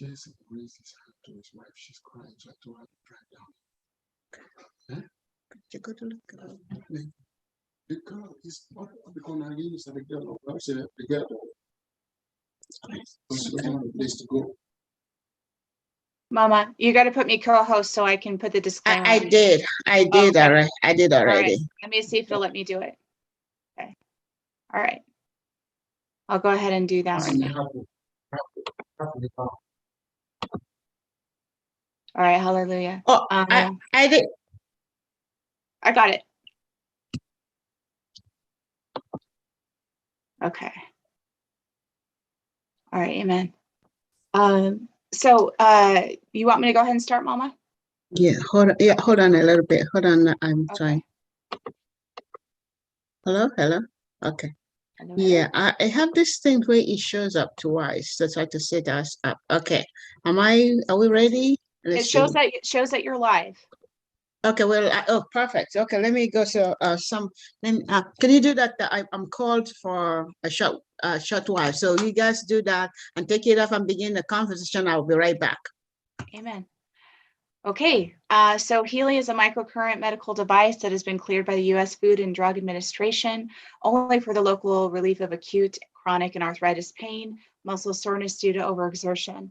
Jason raised his hand to his wife. She's crying, so I told her to drive down. You got to look at her. The girl is what become again is the girl. I said the girl. So she doesn't have a place to go. Mama, you got to put me co-host so I can put the disclaimer. I did. I did okay. already. I did already. All right. Let me see if it'll let me do it. Okay. All right. I'll go ahead and do that right now. All right. Hallelujah. Oh, I did. I got it. Okay. All right. Amen. So you want me to go ahead and start, Mama? Yeah, hold on. Yeah, hold on a little bit. Hold on. I'm trying. Hello. Okay. Hello. Yeah, I have this thing where it shows up twice. So try to set us up. Okay. Are we ready? It shows that you're live. Okay, well, perfect. Okay, let me go. So, can you do that? I'm called for a short while. So you guys do that and take it off and begin the conversation. I'll be right back. Amen. Okay, so Healy is a microcurrent medical device that has been cleared by the U.S. Food and Drug Administration only for the local relief of acute, chronic, and arthritis pain, muscle soreness due to overexertion.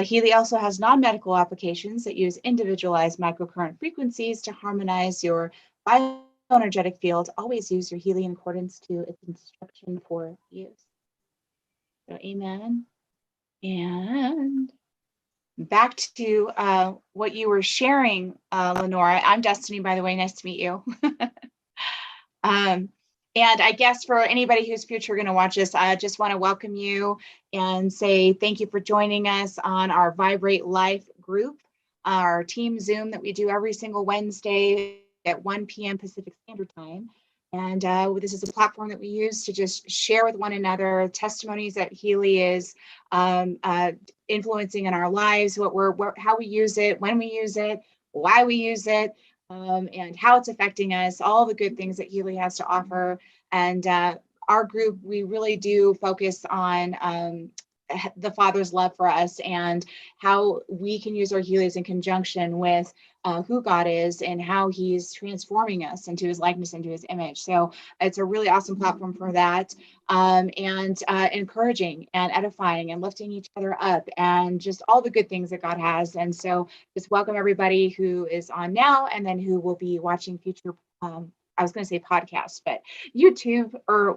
Healy also has non-medical applications that use individualized microcurrent frequencies to harmonize your bioenergetic field. Always use your Healy in accordance to its instruction for use. So, amen. And back to what you were sharing, Lenora. I'm Destiny, by the way. Nice to meet you. And I guess for anybody who's future going to watch this, I just want to welcome you and say thank you for joining us on our Vibrate Life group, our team Zoom that we do every single Wednesday at 1 p.m. Pacific Standard Time. And this is a platform that we use to just share with one another testimonies that Healy is influencing in our lives, how we use it, when we use it, why we use it, and how it's affecting us, all the good things that Healy has to offer. And our group, we really do focus on the Father's love for us and how we can use our Healys in conjunction with who God is and how he's transforming us into his likeness, into his image. So it's a really awesome platform for that, and encouraging and edifying and lifting each other up and just all the good things that God has. And so just welcome everybody who is on now and then who will be watching future I was going to say podcast, but YouTube or,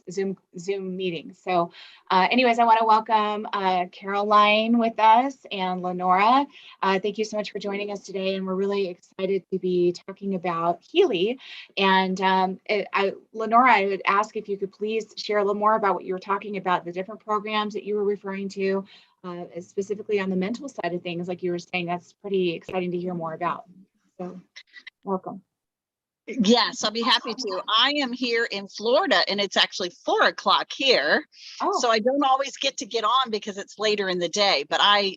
Zoom meetings. So anyways, I want to welcome Caroline with us and Lenora. Thank you so much for joining us today. And we're really excited to be talking about Healy. And Lenora, I would ask if you could please share a little more about what you were talking about, the different programs that you were referring to, specifically on the mental side of things, like you were saying. That's pretty exciting to hear more about. So welcome. Yes, I'll be happy to. I am here in Florida and it's actually 4 o'clock here. Oh. So I don't always get on because it's later in the day, but I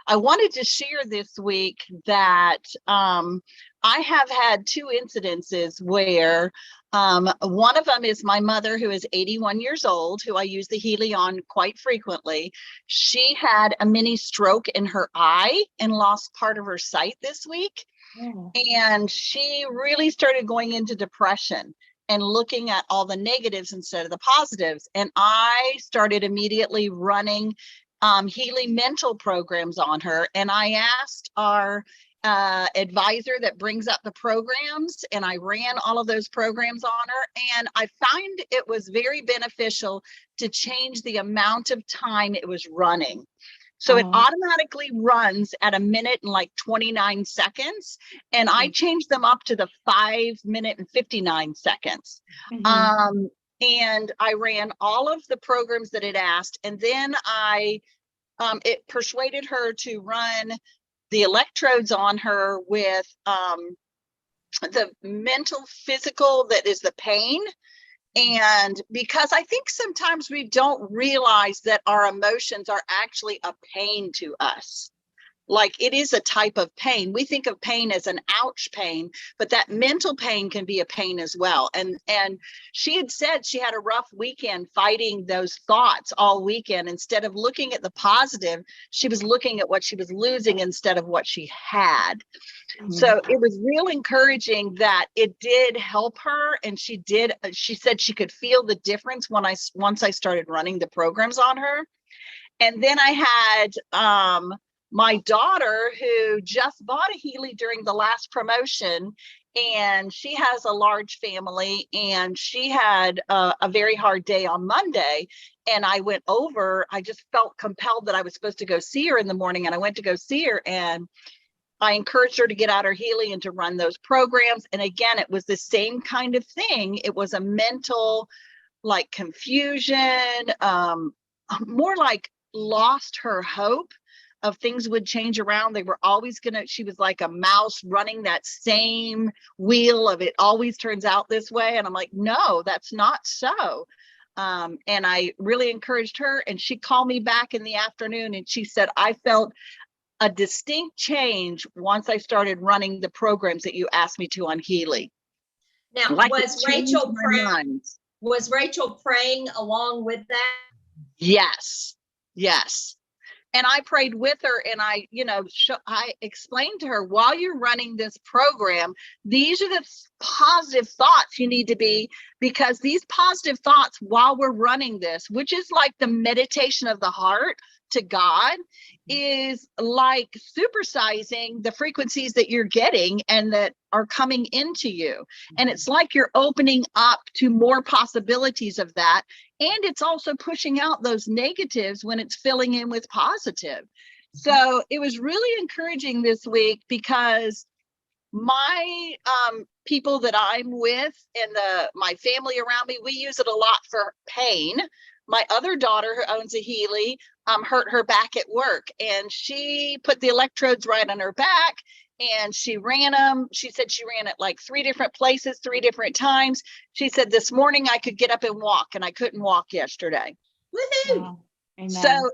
wanted to share this week that I have had 2 incidences where one of them is my mother, who is 81 years old, who I use the Healy on quite frequently. She had a mini stroke in her eye and lost part of her sight this week. And she really started going into depression and looking at all the negatives instead of the positives. And I started immediately running Healy mental programs on her. And I asked our advisor that brings up the programs, and I ran all of those programs on her. And I find it was very beneficial to change the amount of time it was running. So it automatically runs at 1 minute and like 29 seconds. And I changed them up to the 5 minute and 59 seconds. And I ran all of the programs that it asked. And then it persuaded her to run the electrodes on her with the mental, physical, that is the pain. And because I think sometimes we don't realize that our emotions are actually a pain to us. like it is a type of pain. We think of pain as an ouch pain, but that mental pain can be a pain as well. And she had said she had a rough weekend fighting those thoughts all weekend. Instead of looking at the positive, she was looking at what she was losing instead of what she had. So it was real encouraging that it did help her. And she said she could feel the difference once I started running the programs on her. And then I had my daughter, who just bought a Healy during the last promotion, and she has a large family, and she had a very hard day on Monday. And I went over, I just felt compelled that I was supposed to go see her in the morning, and I went to go see her, and I encouraged her to get out her Healy and to run those programs. And again, it was the same kind of thing. It was a mental, like, confusion, more like lost her hope of things would change around. They were always she was like a mouse running that same wheel of it always turns out this way. And I'm like, no, that's not so. And I really encouraged her, and she called me back in the afternoon and she said, I felt a distinct change once I started running the programs that you asked me to on Healy. Now, Like, was Rachel praying along with that? Yes. And I prayed with her, and I explained to her, while you're running this program, these are the positive thoughts you need to be, because these positive thoughts while we're running this, which is like the meditation of the heart to God, is like supersizing the frequencies that you're getting and that are coming into you. And it's like you're opening up to more possibilities of that. And it's also pushing out those negatives when it's filling in with positive. So it was really encouraging this week, because my people that I'm with and my family around me, we use it a lot for pain. My other daughter, who owns a Healy, hurt her back at work, and she put the electrodes right on her back, and she ran them. She said she ran it like 3 different places, 3 different times. She said, this morning I could get up and walk, and I couldn't walk yesterday. Woohoo! Wow. Amen. So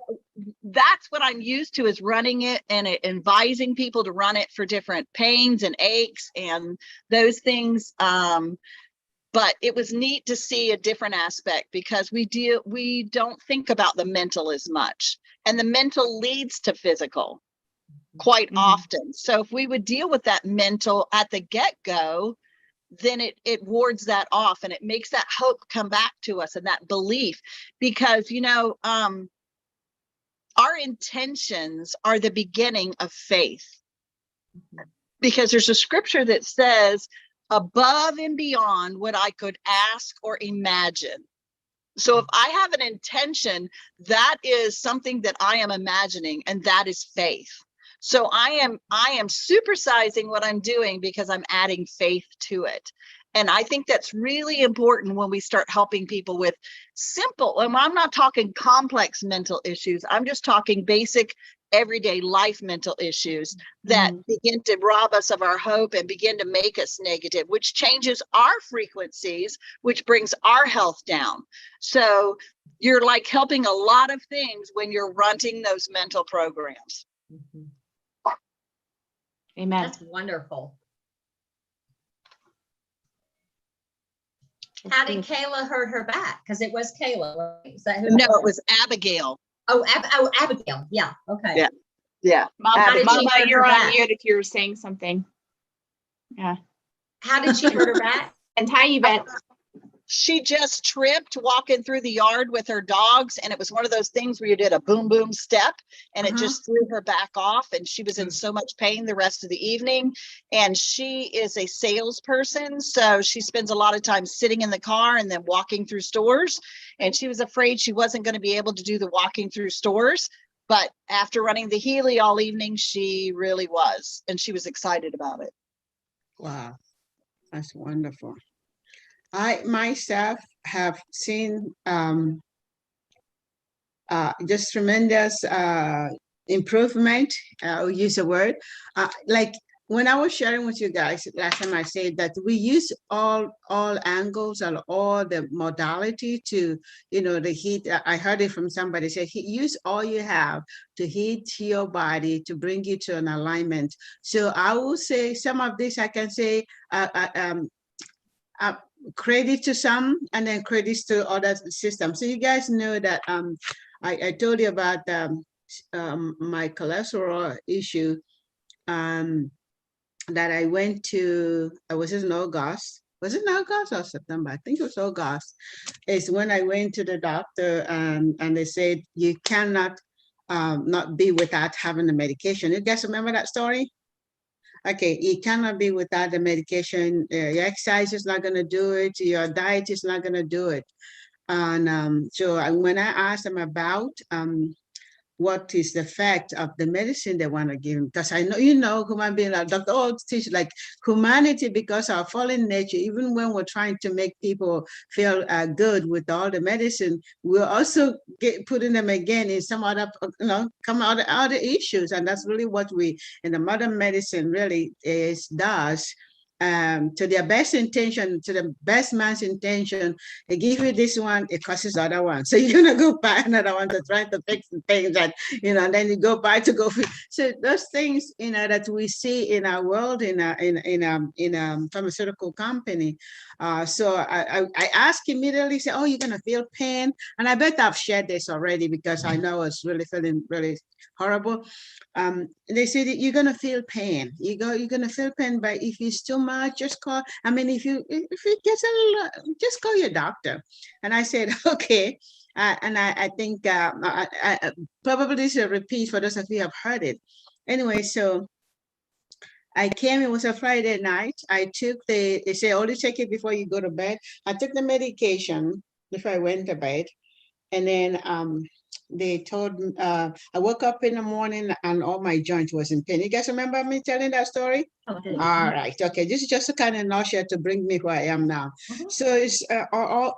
that's what I'm used to, is running it and advising people to run it for different pains and aches and those things. But it was neat to see a different aspect, because we don't think about the mental as much, and the mental leads to physical quite often. So if we would deal with that mental at the get-go, then it wards that off, and it makes that hope come back to us, and that belief, because our intentions are the beginning of faith. Because there's a scripture that says, above and beyond what I could ask or imagine. So if I have an intention, that is something that I am imagining, and that is faith. So I am supersizing what I'm doing, because I'm adding faith to it. And I think that's really important when we start helping people with simple, and I'm not talking complex mental issues. I'm just talking basic everyday life mental issues that begin to rob us of our hope and begin to make us negative, which changes our frequencies, which brings our health down. So you're like helping a lot of things when you're running those mental programs. Amen. That's wonderful. How did Kayla hurt her back? Because it was Kayla, right? Is that who? No, it was Abigail. Oh, Abigail. Yeah. Okay. Yeah. Mama, you're on mute if you're saying something. Yeah. How did she hurt her back? And tiny bit. She just tripped walking through the yard with her dogs, and it was one of those things where you did a boom boom step, and it just threw her back off, and she was in so much pain the rest of the evening. And she is a salesperson, so she spends a lot of time sitting in the car and then walking through stores, and she was afraid she wasn't going to be able to do the walking through stores. But after running the Healy all evening, she really was, and she was excited about it. Wow, that's wonderful. I myself have seen just tremendous improvement. I'll use a word like when I was sharing with you guys last time, I said that we use all angles and all the modality to, the heat. I heard it from somebody say, use all you have to heat your body to bring you to an alignment. So I will say some of this, I can say, credit to some and then credits to other systems. So you guys know that I told you about my cholesterol issue. That I went to, I was in August. Was it August or September? I think it was August. It's when I went to the doctor and they said, you cannot not be without having the medication. You guys remember that story? Okay, you cannot be without the medication. Your exercise is not going to do it. Your diet is not going to do it. And so when I asked them about what is the effect of the medicine they want to give him. Because I know, human being, like Dr. Old teach, like humanity, because our fallen nature, even when we're trying to make people feel good with all the medicine, we're also putting them again in some other, come out of other issues. And that's really what we, in the modern medicine, really does. To their best intention, to the best man's intention, they give you this one, it causes the other one. So you're gonna go buy another one to try to fix the things that, and then you go buy to go. So those things, that we see in our world, in a pharmaceutical company. So I asked immediately, say, oh, you're gonna feel pain. And I bet I've shared this already because I know I was really feeling really horrible. They said you're gonna feel pain. You're gonna feel pain, but if it's too much, just call. I mean, if it gets a little, just call your doctor. And I said, okay. And I think I probably this is a repeat for those of you who have heard it. Anyway, so I came, it was a Friday night. I took they say only take it before you go to bed. I took the medication before I went to bed. And then they told me, I woke up in the morning and all my joints was in pain. You guys remember me telling that story? Okay. All right. Okay. This is just to kind of nausea to bring me where I am now. So it's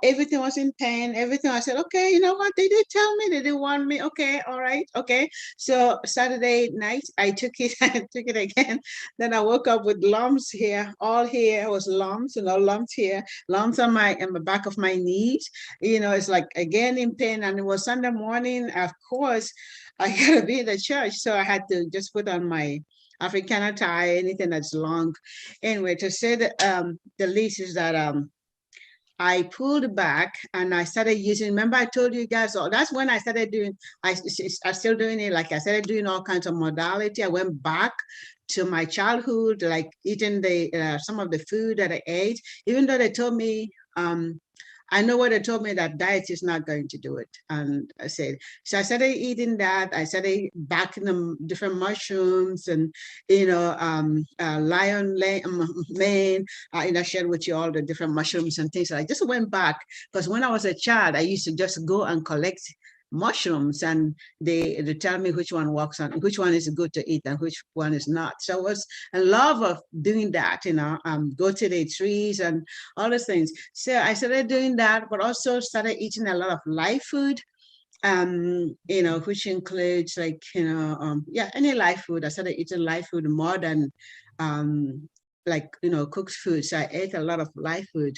everything was in pain. Everything. I said, okay, you know what? They did tell me they didn't want me. Okay. All right. Okay. So Saturday night, I took it. I took it again. Then I woke up with lumps here. All here was lumps, lumps here, lumps on the back of my knees. It's like again in pain. And it was Sunday morning. Of course, I gotta be in the church, so I had to just put on my African attire, anything that's long. Anyway, to say that the least is that I pulled back and I started using, remember I told you guys, that's when I started doing, I still doing it, like I started doing all kinds of modality. I went back to my childhood, like eating some of the food that I ate, even though they told me, I know what they told me, that diet is not going to do it. And I said, so I started eating that. I started backing them different mushrooms and, lion mane. I shared with you all the different mushrooms and things. I just went back because when I was a child, I used to just go and collect mushrooms and they tell me which one works on, which one is good to eat and which one is not. So I was in love of doing that, go to the trees and all those things. So I started doing that, but also started eating a lot of live food, which includes like, any live food. I started eating live food more than cooked food. So I ate a lot of live food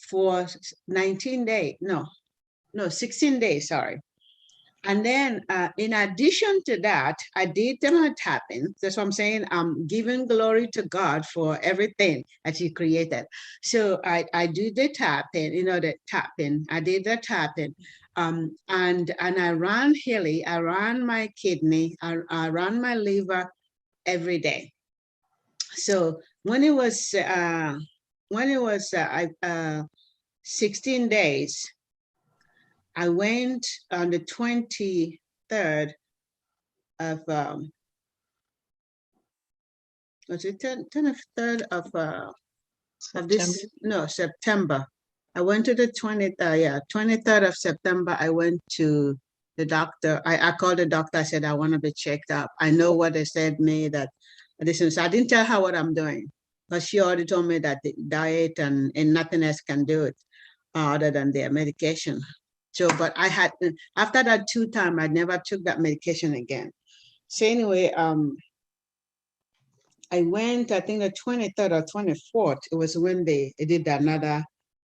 for 19 days. No, 16 days, sorry. And then in addition to that, I did the tapping. That's what I'm saying. I'm giving glory to God for everything that He created. So I do the tapping, the tapping. I did the tapping. And I ran Healy, I ran my kidney, I ran my liver every day. So when it was 16 days, I went on the 23rd of, was it 23rd of this, no, September. I went to the 23rd of September. I went to the doctor. I called the doctor. I said, I want to be checked up. I know what they said me that this is, I didn't tell her what I'm doing, but she already told me that the diet and nothing else can do it other than their medication. So, but I had, after that 2 times, I never took that medication again. So anyway, I went, I think the 23rd or 24th, it was when they did another.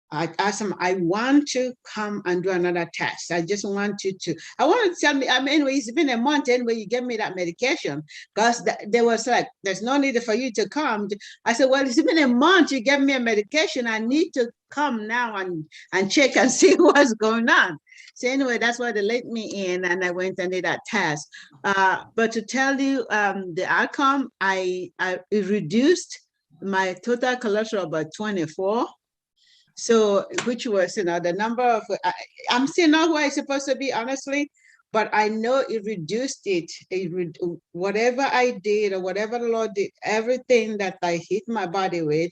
I asked them, I want to come and do another test. I just want you to, I want to tell me, I mean, anyway, it's been a month anyway, you give me that medication. Because there was like, there's no need for you to come. I said, well, it's been a month, you gave me a medication. I need to come now and check and see what's going on. So anyway, that's why they let me in and I went and did that test. But to tell you the outcome, it reduced my total cholesterol by 24. So, which was, the number of, I'm still not where it's supposed to be, honestly, but I know it reduced it. Whatever I did or whatever the Lord did, everything that I hit my body with,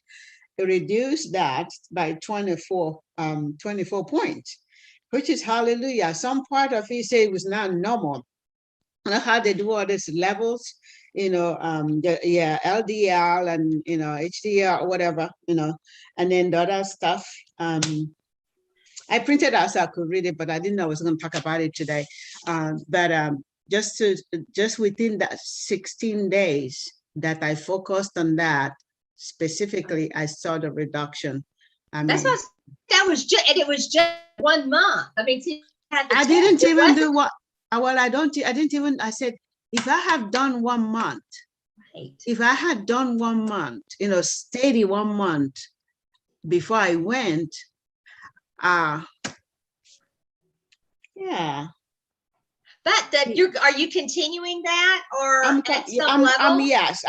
it reduced that by 24 points, which is hallelujah. Some part of it say it was not normal. I know how they do all these levels, LDL and, HDL or whatever, and then the other stuff. I printed out so I could read it, but I didn't know I was going to talk about it today. Just within that 16 days that I focused on that specifically, I saw the reduction. That was just, and it was just 1 month. I mean, I didn't even do what. Well, I didn't even. I said, if I have done 1 month, right. If I had done 1 month, steady 1 month before I went, yeah. But are you continuing that or at some level? Yes,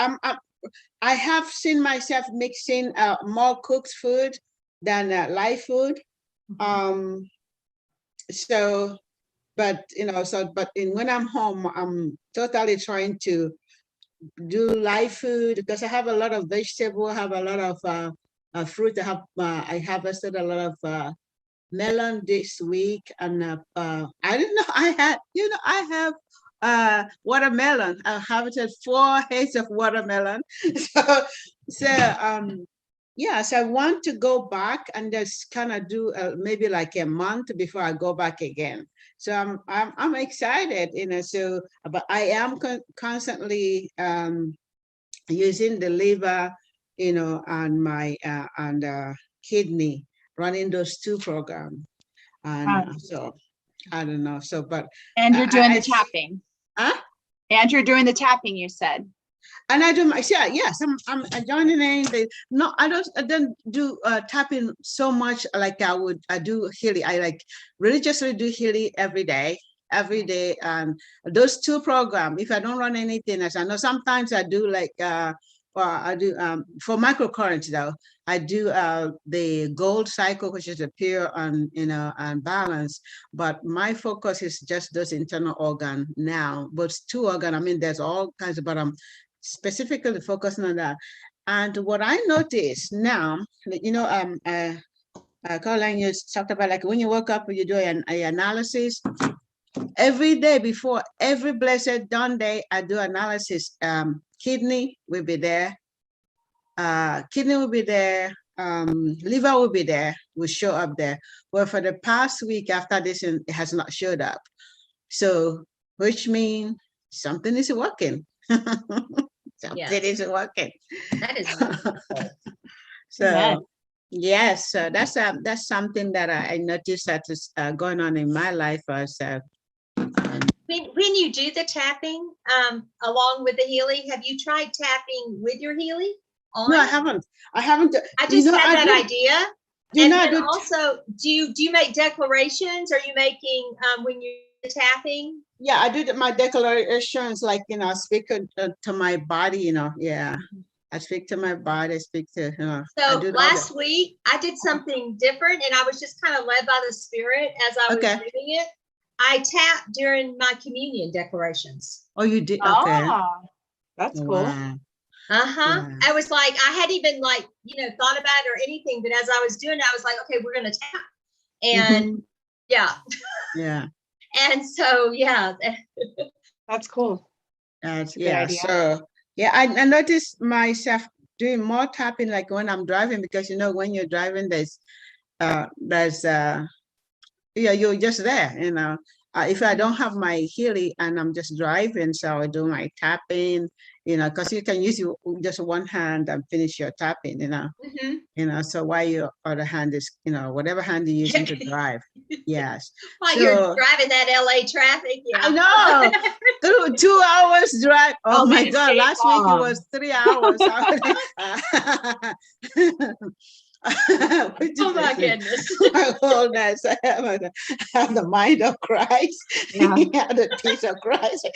I have seen myself mixing more cooked food than live food. But when I'm home, I'm totally trying to do live food because I have a lot of vegetable, I have a lot of fruit. I harvested a lot of melon this week, and I didn't know I have watermelon. I harvested 4 heads of watermelon. Yes, I want to go back and just kind of do maybe like a month before I go back again. So I'm excited, So, but I am constantly using the liver, and my kidney, running those 2 programs, and so I don't know. So, but and you're doing the tapping, huh? And you're doing the tapping, you said. And I do yes, I'm joining in. I don't do tapping so much like I do Healy. I like religiously do Healy every day. And those 2 programs, if I don't run anything else, I know sometimes I do like I do for microcurrents though. I do the gold cycle, which is the pure and balance. But my focus is just those internal organ now. But 2 organ, I mean, there's all kinds of, but I'm specifically focusing on that. And what I notice now, Caroline, you talked about like when you woke up, you do an analysis. Every day before every blessed dawn day, I do analysis. Kidney will be there. Kidney will be there. Liver will be there. Will show up there. Well, for the past week after this, it has not showed up. So, which means something is working. Something is working. That is wonderful. So, yes, so that's something that I noticed that is going on in my life as when you do the tapping along with the Healy, have you tried tapping with your Healy on? No, I haven't. I just had that idea. And then also, do you make declarations? Are you making when you're tapping? Yeah, I do my declarations, like, I speak to my body, yeah. I speak to my body, I speak to, So last week I did something different and I was just kind of led by the Spirit as I was doing it. I tapped during my communion declarations. Oh, you did? Okay. Oh, that's cool. Wow. Yeah. I was like, I hadn't even thought about it or anything, but as I was doing it, I was like, okay, we're going to tap. And yeah. And so, that's cool. That's So, I noticed myself doing more tapping, like when I'm driving, because, when you're driving, you're just there, if I don't have my Healy and I'm just driving, so I do my tapping, because you can use just one hand and finish your tapping, so while your other hand is, whatever hand you're using to drive. Yes. While you're driving that LA traffic. Yeah. I know. Through 2 hours drive. Oh my God. Last week it was 3 hours. Oh my goodness. My wholeness. I have the mind of Christ. Yeah. The peace of Christ.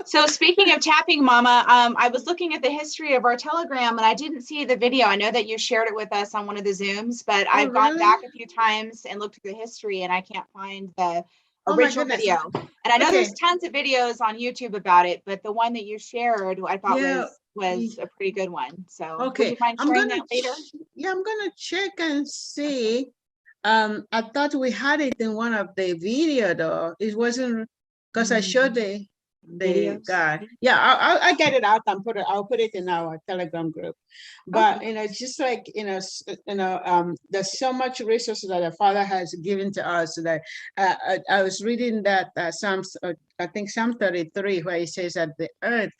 So speaking of tapping, Mama, I was looking at the history of our Telegram and I didn't see the video. I know that you shared it with us on one of the Zooms, but I've gone back a few times and looked at the history and I can't find the original video. And I know there's tons of videos on YouTube about it, but the one that you shared, I thought was a pretty good one. So would you mind sharing that later? Yeah, I'm gonna check and see. I thought we had it in one of the video though. It wasn't, because I showed the guy. Yeah, I'll get it out and I'll put it in our Telegram group. But it's just like there's so much resources that the Father has given to us. That I was reading that Psalms, I think Psalm 33, where he says that the earth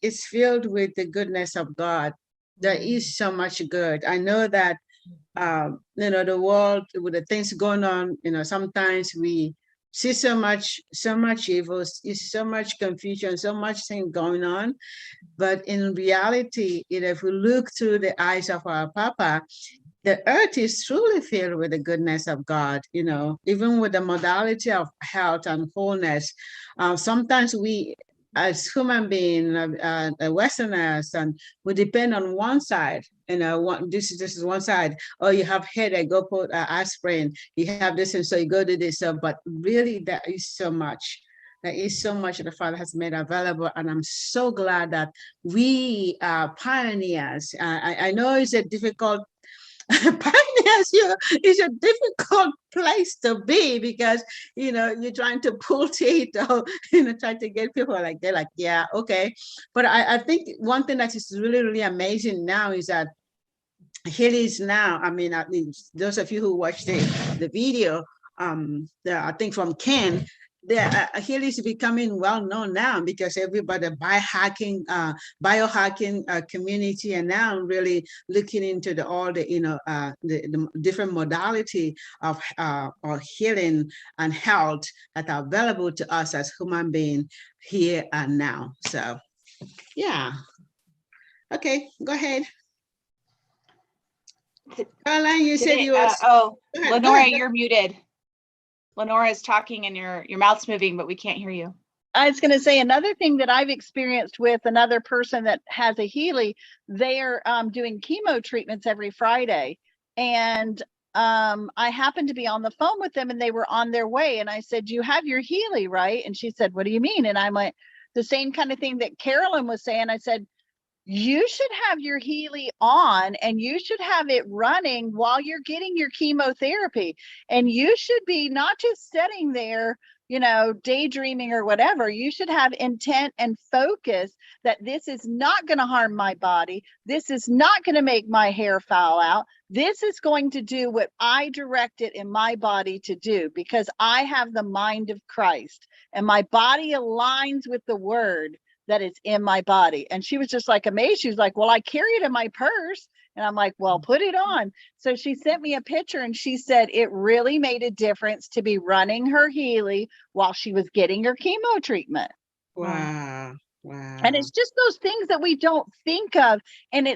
is filled with the goodness of God. There is so much good. I know that the world with the things going on, sometimes we see so much evil, so much confusion, so much thing going on. But in reality, if we look through the eyes of our Papa, the earth is truly filled with the goodness of God, even with the modality of health and wholeness. Sometimes we, as human beings, Westerners, and we depend on one side. This is one side. Oh, you have headache, go put aspirin. You have this, and so you go do this. But really, there is so much. There is so much the Father has made available, and I'm so glad that we are pioneers. I know it's a difficult. Pioneers, it's a difficult place to be because you're trying to pull teeth or trying to get people they're like, yeah, okay. But I think one thing that is really, really amazing now is that Healy is now, I mean, those of you who watched the video, I think from Ken, Healy is becoming well known now because everybody biohacking community and now really looking into the different modality of healing and health that are available to us as human beings here and now. So, yeah. Okay, go ahead. Caroline, you said you were. Lenora, you're muted. Lenora is talking and your mouth's moving, but we can't hear you. I was going to say another thing that I've experienced with another person that has a Healy, they're doing chemo treatments every Friday. And I happened to be on the phone with them and they were on their way. And I said, you have your Healy, right? And she said, what do you mean? And I'm like, the same kind of thing that Carolyn was saying. I said, you should have your Healy on and you should have it running while you're getting your chemotherapy. And you should be not just sitting there, daydreaming or whatever. You should have intent and focus that this is not going to harm my body. This is not going to make my hair fall out. This is going to do what I direct it in my body to do because I have the mind of Christ and my body aligns with the word that is in my body. And she was just like amazed. She was like, well, I carry it in my purse. And I'm like, well, put it on. So she sent me a picture and she said it really made a difference to be running her Healy while she was getting her chemo treatment. Wow. Wow. And it's just those things that we don't think of. And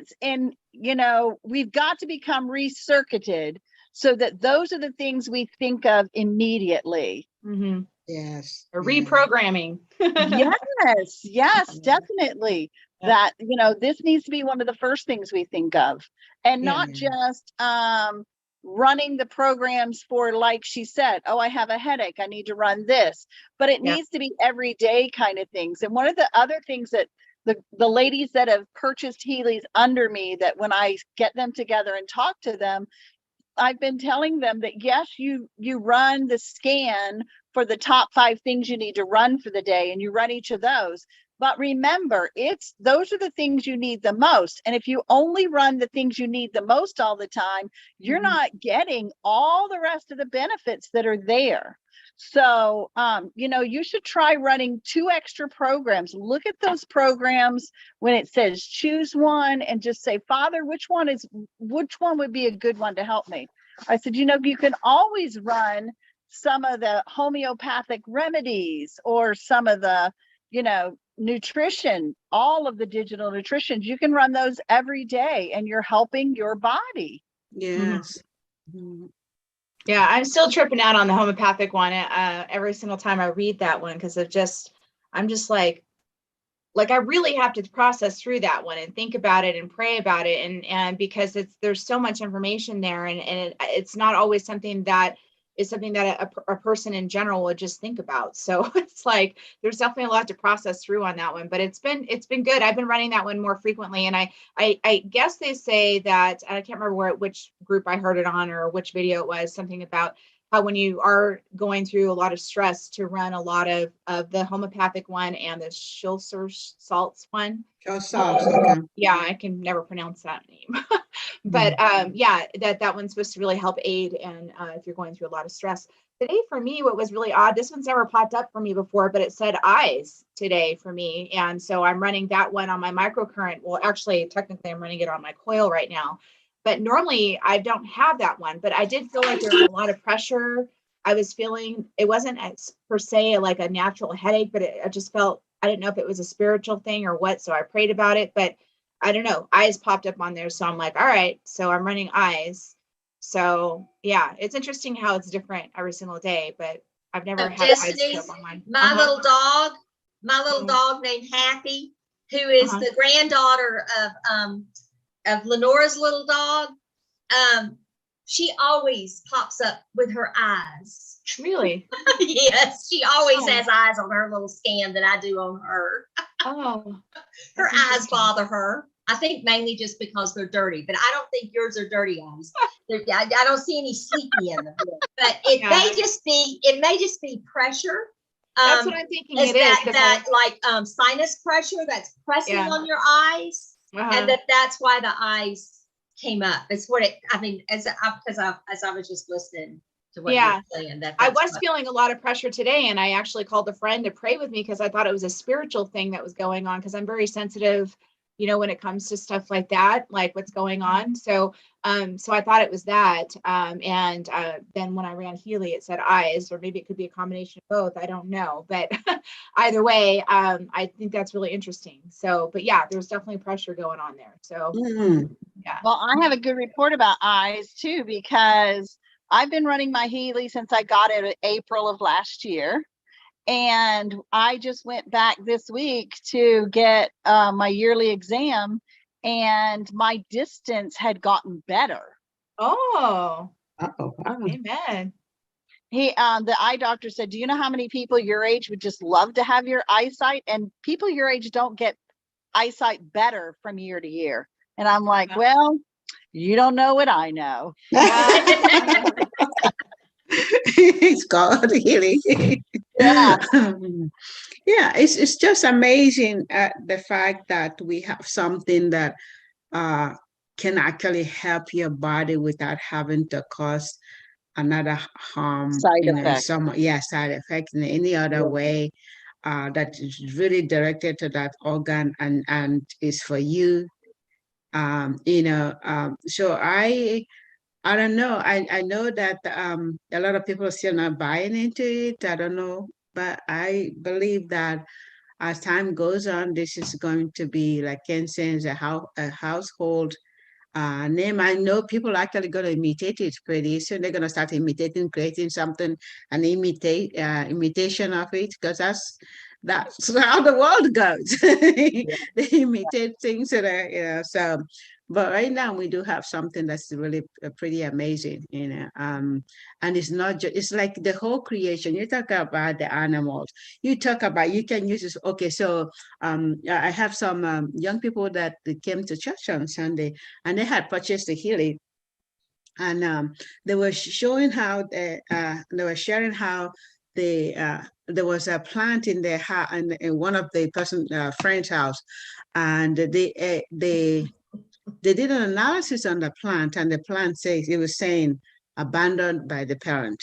we've got to become recircuited so that those are the things we think of immediately. Mm-hmm. Yes. Or reprogramming. Yes, definitely. That, this needs to be one of the first things we think of and not just running the programs for, like she said, oh, I have a headache, I need to run this, but it needs to be everyday kind of things. And one of the other things that the ladies that have purchased Healys under me, that when I get them together and talk to them, I've been telling them that, yes, you run the scan for the top 5 things you need to run for the day and you run each of those. But remember, those are the things you need the most. And if you only run the things you need the most all the time, you're not getting all the rest of the benefits that are there. So, you should try running 2 extra programs. Look at those programs when it says choose one and just say, Father, which one would be a good one to help me? I said, you can always run some of the homeopathic remedies or some of the, nutrition, all of the digital nutritions. You can run those every day and you're helping your body. Yes. Yeah, I'm still tripping out on the homeopathic one every single time I read that one, because I'm just like I really have to process through that one and think about it and pray about it, and because there's so much information there, and it's not always something that is something that a person in general would just think about. So it's like there's definitely a lot to process through on that one, but it's been good. I've been running that one more frequently, and I guess they say that, I can't remember which group I heard it on or which video it was, something about how when you are going through a lot of stress, to run a lot of the homeopathic one and the Schulzer salts one. Okay. Yeah, I can never pronounce that name. But yeah, that one's supposed to really help aid, and if you're going through a lot of stress. Today for me, what was really odd, this one's never popped up for me before, but it said eyes today for me. And so I'm running that one on my microcurrent. Well, actually, technically I'm running it on my coil right now. But normally I don't have that one, but I did feel like there was a lot of pressure. I was feeling, it wasn't per se like a natural headache, but I just felt, I didn't know if it was a spiritual thing or what. So I prayed about it, but I don't know, eyes popped up on there. So I'm like, all right, so I'm running eyes. So yeah, it's interesting how it's different every single day, but I've never had eyes show up on mine. My little dog named Happy, who is the granddaughter of Lenora's little dog. She always pops up with her eyes. Really? Yes, she always has eyes on her little scan that I do on her. Oh, her eyes bother her. I think mainly just because they're dirty, but I don't think yours are dirty eyes. I don't see any sleepy in them, but it may just be pressure. That's what I'm thinking. It is sinus pressure that's pressing on your eyes, and that's why the eyes came up. It's what it. I mean, as I was just listening to what you were saying, I was feeling a lot of pressure today, and I actually called a friend to pray with me because I thought it was a spiritual thing that was going on, because I'm very sensitive, when it comes to stuff like that, like what's going on. So I thought it was that. And then when I ran Healy, it said eyes, or maybe it could be a combination of both. I don't know, but either way, I think that's really interesting. So, but yeah, there's definitely pressure going on there. So yeah. Well, I have a good report about eyes too, because I've been running my Healy since I got it in April of last year. And I just went back this week to get my yearly exam, and my distance had gotten better. Oh, wow. Amen. The eye doctor said, do you know how many people your age would just love to have your eyesight? And people your age don't get eyesight better from year to year. And I'm like, well, you don't know what I know. It's called Healy. Yeah. Yeah, it's just amazing the fact that we have something that can actually help your body without having to cause another harm, side effect. Side effect in any other way that is really directed to that organ and is for you. So I don't know. I know that a lot of people are still not buying into it. I don't know, but I believe that as time goes on, this is going to be, like Ken says, a household name. I know people are actually going to imitate it pretty soon. They're going to start imitating, creating something, an imitation of it, because that's how the world goes. They imitate things that are, so. But right now we do have something that's really pretty amazing, and it's not just, it's like the whole creation. You talk about the animals, you can use this. Okay, so I have some young people that came to church on Sunday, and they had purchased the Healy, and they were showing how they were sharing how there was a plant in their house, in one of the friend's house, and they did an analysis on the plant, and the plant says it was saying abandoned by the parent.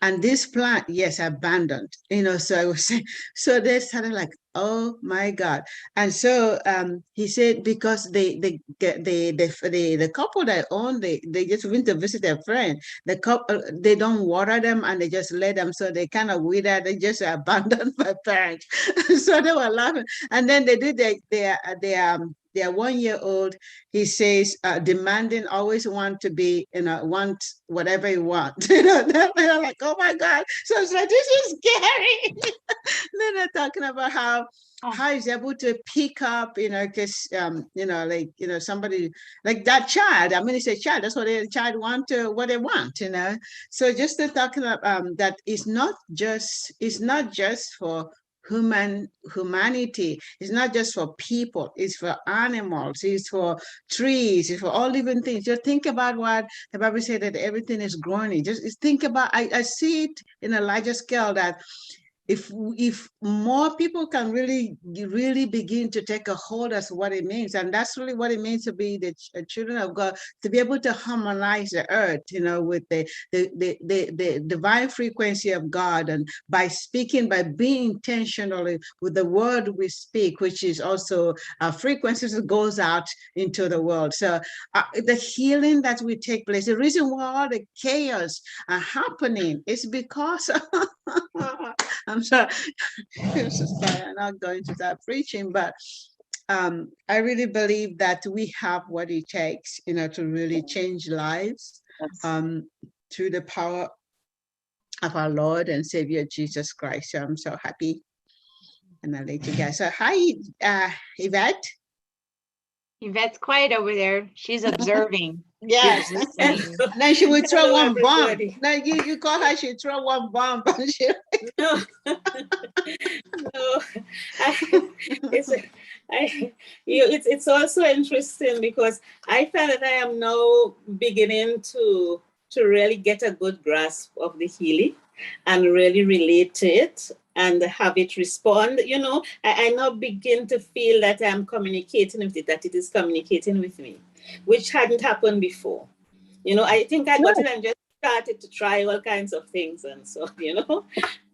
And this plant, yes, abandoned, so I was saying, so they started like, oh my God. And so he said, because the couple that own, they just went to visit their friend. The couple, they don't water them and they just let them. So they kind of wither, they just abandoned by parents. So they were laughing. And then they did their 1 year old, he says, demanding, always want to be, want whatever you want. They're like, oh my God. So it's like, this is scary. Then they're talking about how he's able to pick up, because, somebody like that child, I mean, it's a child, that's what a child want to, what they want, So just to talking about that it's not just for humanity. It's not just for people, it's for animals, it's for trees, it's for all living things. Just think about what the Bible said, that everything is growing. Just think about, I see it in a larger scale, that if more people can really begin to take a hold of what it means, and that's really what it means to be the children of God, to be able to harmonize the earth, with the divine frequency of God, and by being intentionally with the word we speak, which is also frequencies that goes out into the world. So the healing that will take place, the reason why all the chaos are happening is because I'm sorry, I'm not going to start preaching, but I really believe that we have what it takes, to really change lives through the power of our Lord and Savior Jesus Christ. So I'm so happy, and I'll let you guys. So hi, Yvette. Yvette's quiet over there. She's observing. Yes. She's And listening. then she would throw Hello, one bomb. everybody. Now you call her, she throw one bomb. No, no. It's also interesting because I find that I am now beginning to really get a good grasp of the Healy and really relate to it and have it respond. I now begin to feel that I'm communicating with it, that it is communicating with me, which hadn't happened before. I think I got it and just started to try all kinds of things and so,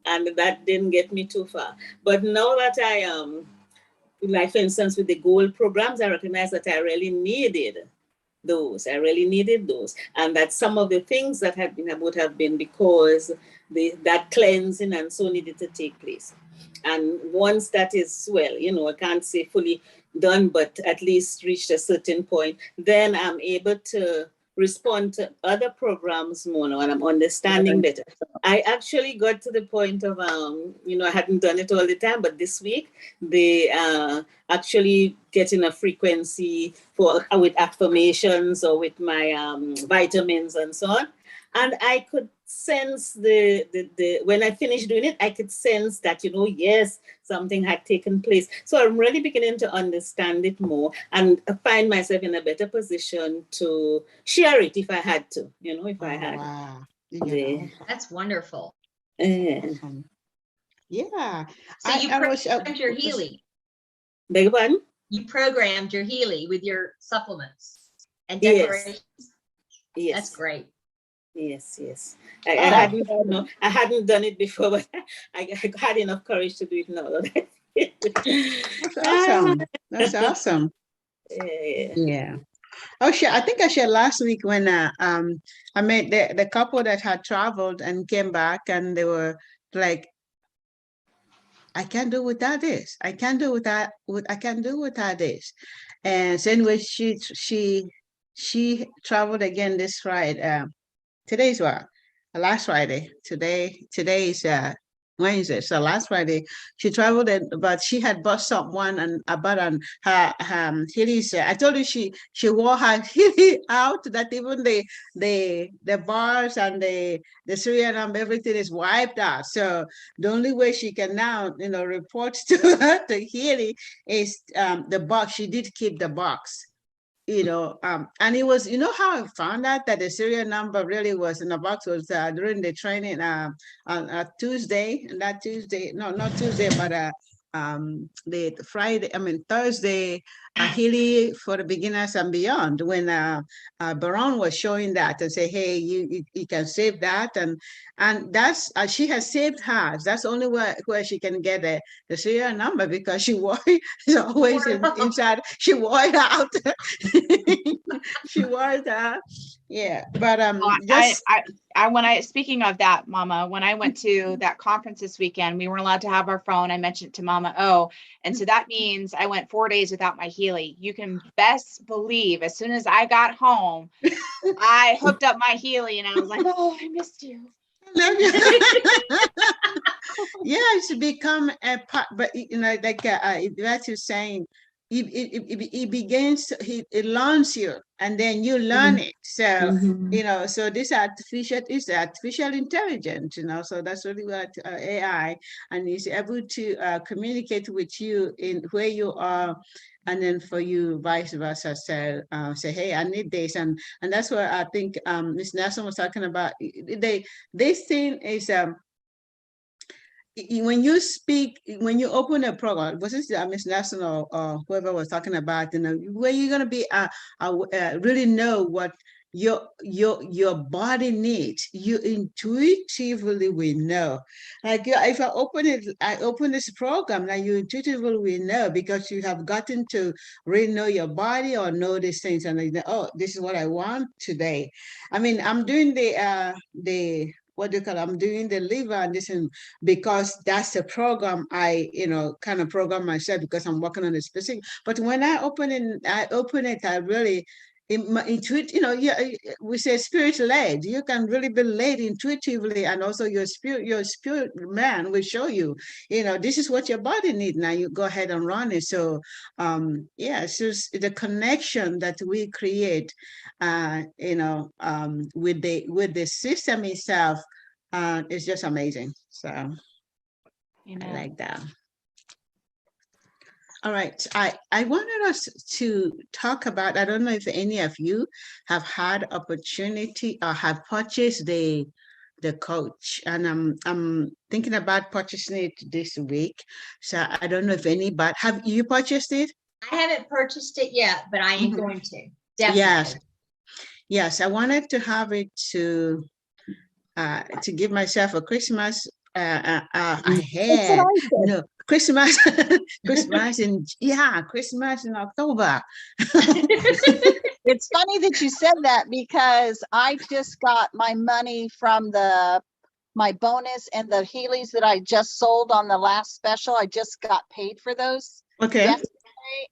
and that didn't get me too far. But now that I like for instance, with the gold programs, I recognize that I really needed those. And that some of the things that would have been because that cleansing and so needed to take place. And once that is, I can't say fully done, but at least reached a certain point, then I'm able to respond to other programs more now, and I'm understanding better. I actually got to the point of, I hadn't done it all the time, but this week they actually getting a frequency with affirmations or with my vitamins and so on. And I could sense when I finished doing it, I could sense that, yes, something had taken place. So I'm really beginning to understand it more and find myself in a better position to share it if I had to, if I had. Wow. That's wonderful. Awesome. Yeah. So you programmed your Healy. Beg your pardon? You programmed your Healy with your supplements and declarations. Yes. That's great. Yes. I hadn't done it before, but I had enough courage to do it now. That's awesome. That's awesome. Yeah. Oh, sure. I think I shared last week when I met the couple that had traveled and came back, and they were like, I can't do without this. I can't do without this. And so anyway, she traveled again this Friday. Today's what? Last Friday. Today is Wednesday. So last Friday she traveled, but she had bought someone and about her Healy's. I told you she wore her Healy out, that even the bars and the Suriname, everything is wiped out. So the only way she can now report to Healy is the box. She did keep the box. and it was, how I found out that the serial number really was in the box was during the training on Tuesday, and that Tuesday, no, not Tuesday, but the Friday, Thursday, Healy for the beginners and beyond, when Baron was showing that and say, hey, you can save that, and that's she has saved hers. That's the only where she can get the serial number, because she wore it's always inside. She wore it out. She wore it out. Yeah, but just speaking of that, Mama, when I went to that conference this weekend, we weren't allowed to have our phone. I mentioned to Mama, and so that means I went 4 days without my Healy. You can best believe as soon as I got home, I hooked up my Healy and I was like, oh, I missed you. Love you. Yeah, it's become a part, but like what you're saying, it begins, it learns you, and then you learn it. So, so this artificial intelligence, so that's really what AI, and is able to communicate with you in where you are, and then for you vice versa. So say, hey, I need this, and that's what I think Ms. Nelson was talking about. This thing is when you speak, when you open a program, was this Ms. Nelson or whoever was talking about, where you're going to be really know what your body needs, you intuitively will know. Like if I open this program, now you intuitively will know, because you have gotten to really know your body or know these things, and this is what I want today. I'm doing the what do you call it? I'm doing the liver and this, and because that's the program I, kind of program myself, because I'm working on a specific. But when I open it, I really we say spirit led. You can really be led intuitively, and also your spirit man will show you, this is what your body needs. Now you go ahead and run it. So, it's just the connection that we create, with the system itself, is just amazing. So, I like that. All right, I wanted us to talk about, I don't know if any of you have had opportunity or have purchased the coach, and I'm thinking about purchasing it this week. So I don't know if anybody, have you purchased it? I haven't purchased it yet, but I am going to. Definitely. Yes, I wanted to have it to give myself a Christmas ahead. No, Christmas in October. It's funny that you said that, because I just got my money from my bonus and the Healys that I just sold on the last special. I just got paid for those yesterday,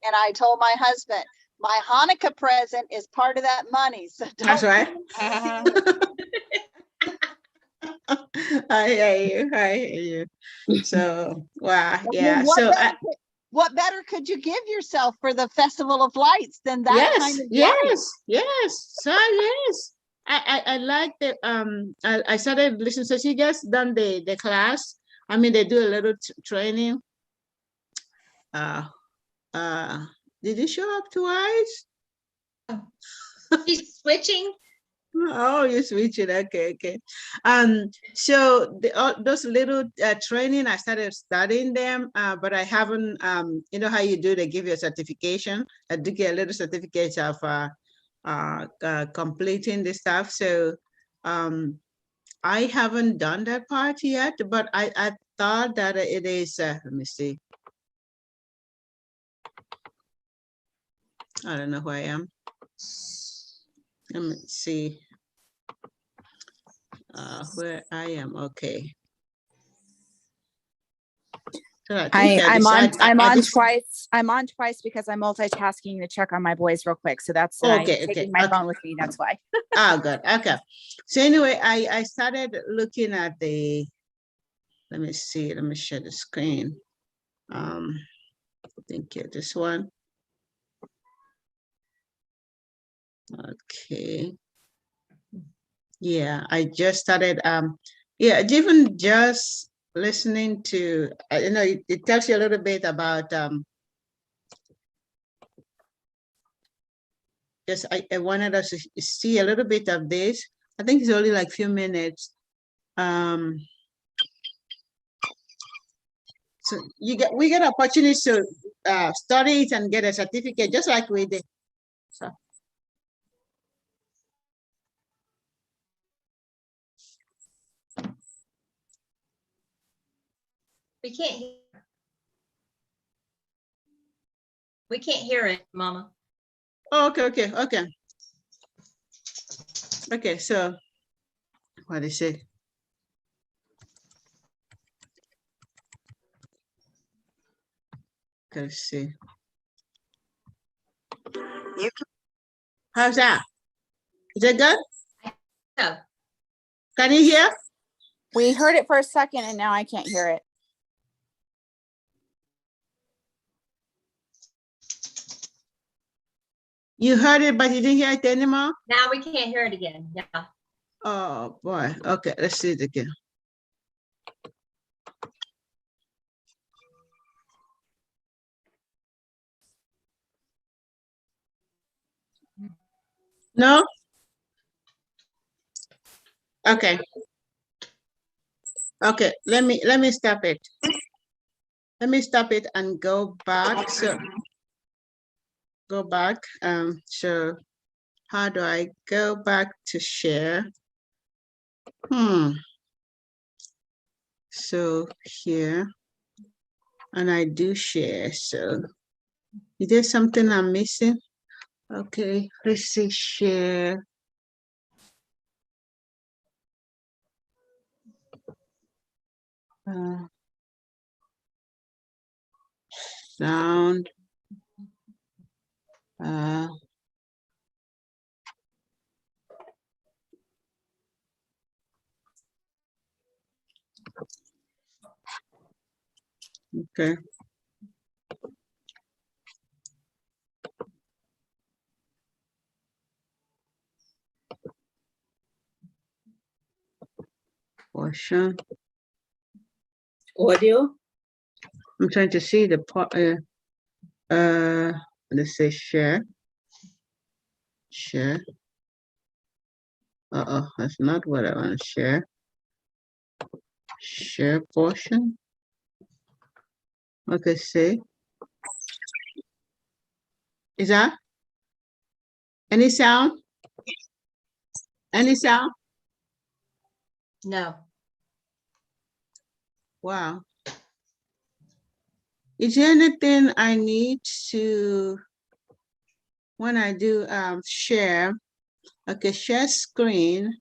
and I told my husband, my Hanukkah present is part of that money. So that's right. I hear you. So, wow, yeah. What better could you give yourself for the Festival of Lights than that kind of yes. So yes, I like the I started listening. So she just done the class. They do a little training. Did you show up twice? She's switching. Oh, you're switching. Okay. So those little training, I started studying them, but I haven't. You know how you do? They give you a certification. I do get a little certificate of completing the stuff. So, I haven't done that part yet, but I thought that it is. Let me see. I don't know who I am. Let me see where I am. Okay. So I'm on twice. I'm on twice because I'm multitasking to check on my boys real quick. So that's taking my phone with me. That's why. Oh, good. Okay. So anyway, I started looking at let me see. Let me share the screen. Thank you. This one. Okay. Yeah, I just started. Even just listening to, it tells you a little bit about just I wanted us to see a little bit of this. I think it's only like a few minutes. So we get opportunities to study it and get a certificate just like we did. So. We can't hear it, Mama. Oh, okay. Okay, so what is it? Let's see. How's that? Is it good? No. Can you hear? We heard it for a second and now I can't hear it. You heard it, but you didn't hear it anymore? Now we can't hear it again. Yeah. Oh boy. Okay, let's see it again. No? Okay. Okay, let me stop it. Let me stop it and go back. So go back. So how do I go back to share? So here, and I do share. So is there something I'm missing? Okay, let's see, share. Sound. Okay. Portion. Audio. I'm trying to see the part. Let's say share. Share. That's not what I want to share. Share portion. Okay, see. Is that? Any sound? Any sound? No. Wow. Is there anything I need to, when I do share, okay, share screen,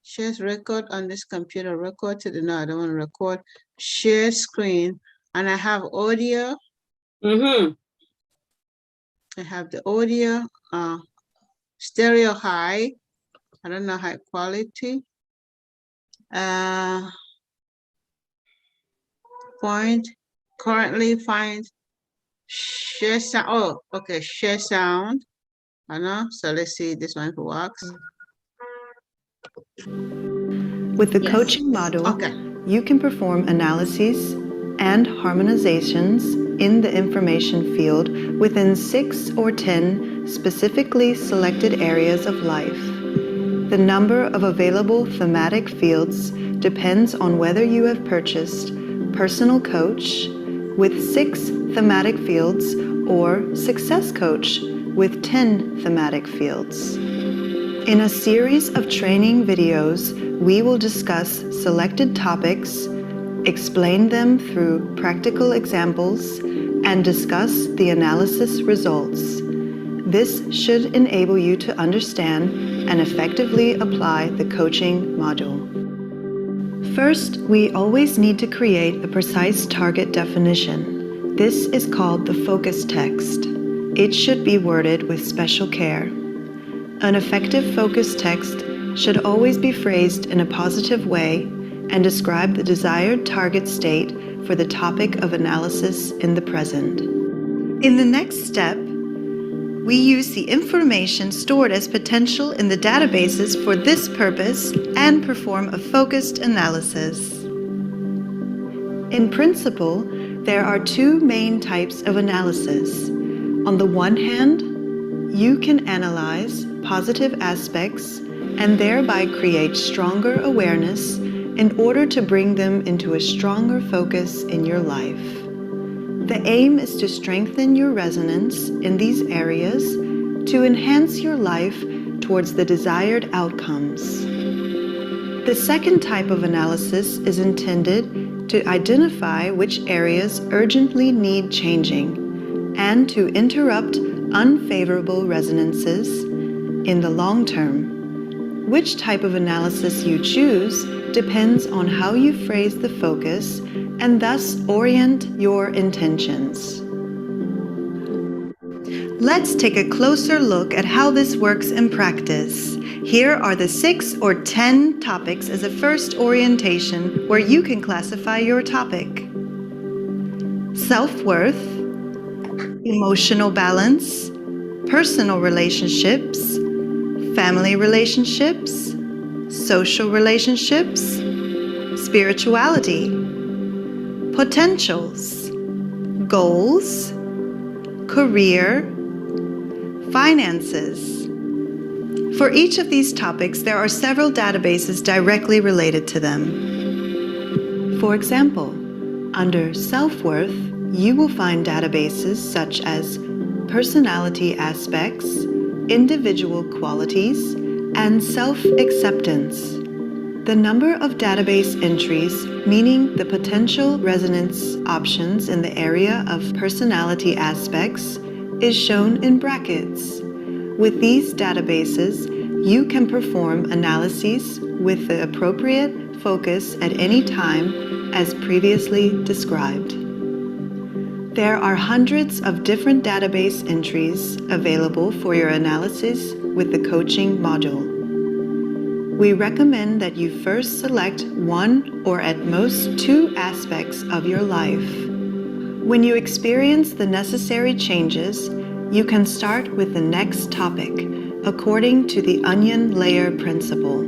shares record on this computer, record to the, no, I don't want to record, share screen, and I have audio. I have the audio, stereo high, I don't know, high quality. Point, currently find share sound. Oh, okay, share sound. I know. So let's see this one works. With the Yes. coaching model, Okay. you can perform analyses and harmonizations in the information field within 6 or 10 specifically selected areas of life. The number of available thematic fields depends on whether you have purchased Personal Coach with 6 thematic fields or Success Coach with 10 thematic fields. In a series of training videos, we will discuss selected topics, explain them through practical examples, and discuss the analysis results. This should enable you to understand and effectively apply the coaching module. First, we always need to create a precise target definition. This is called the focus text. It should be worded with special care. An effective focus text should always be phrased in a positive way and describe the desired target state for the topic of analysis in the present. In the next step, we use the information stored as potential in the databases for this purpose and perform a focused analysis. In principle, there are 2 main types of analysis. On the one hand, you can analyze positive aspects and thereby create stronger awareness in order to bring them into a stronger focus in your life. The aim is to strengthen your resonance in these areas to enhance your life towards the desired outcomes. The second type of analysis is intended to identify which areas urgently need changing and to interrupt unfavorable resonances in the long term. Which type of analysis you choose depends on how you phrase the focus and thus orient your intentions. Let's take a closer look at how this works in practice. Here are the 6 or 10 topics as a first orientation where you can classify your topic. Self-worth, emotional balance, personal relationships, family relationships, social relationships, spirituality, potentials, goals, career, finances. For each of these topics, there are several databases directly related to them. For example, under self-worth, you will find databases such as personality aspects, individual qualities, and self-acceptance. The number of database entries, meaning the potential resonance options in the area of personality aspects, is shown in brackets. With these databases, you can perform analyses with the appropriate focus at any time as previously described. There are hundreds of different database entries available for your analysis with the coaching module. We recommend that you first select one or at most 2 aspects of your life. When you experience the necessary changes, you can start with the next topic according to the onion layer principle.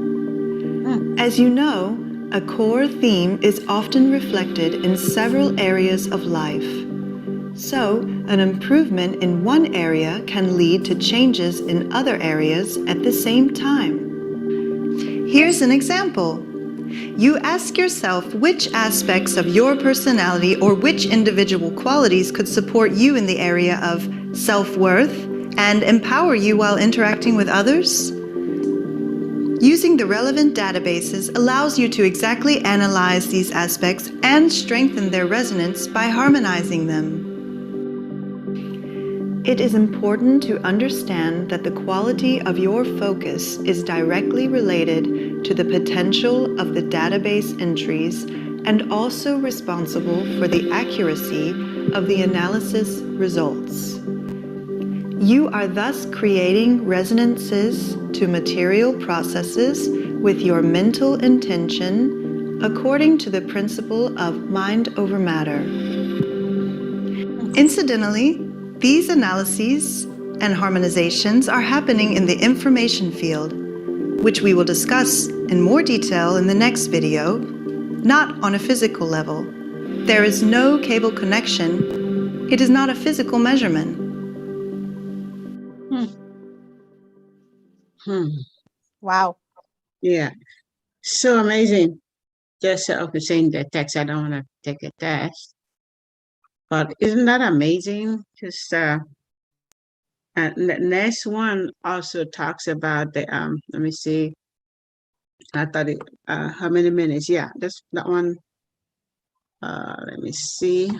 As you know, a core theme is often reflected in several areas of life. So, an improvement in one area can lead to changes in other areas at the same time. Here's an example. You ask yourself which aspects of your personality or which individual qualities could support you in the area of self-worth and empower you while interacting with others. Using the relevant databases allows you to exactly analyze these aspects and strengthen their resonance by harmonizing them. It is important to understand that the quality of your focus is directly related to the potential of the database entries and also responsible for the accuracy of the analysis results. You are thus creating resonances to material processes with your mental intention according to the principle of mind over matter. Incidentally, these analyses and harmonizations are happening in the information field, which we will discuss in more detail in the next video, not on a physical level. There is no cable connection. It is not a physical measurement. Wow. Yeah, so amazing. Just okay, saying the text, I don't want to take a test. But isn't that amazing? Just the next one also talks about the let me see. I thought it how many minutes? Yeah, that's that one. Let me see.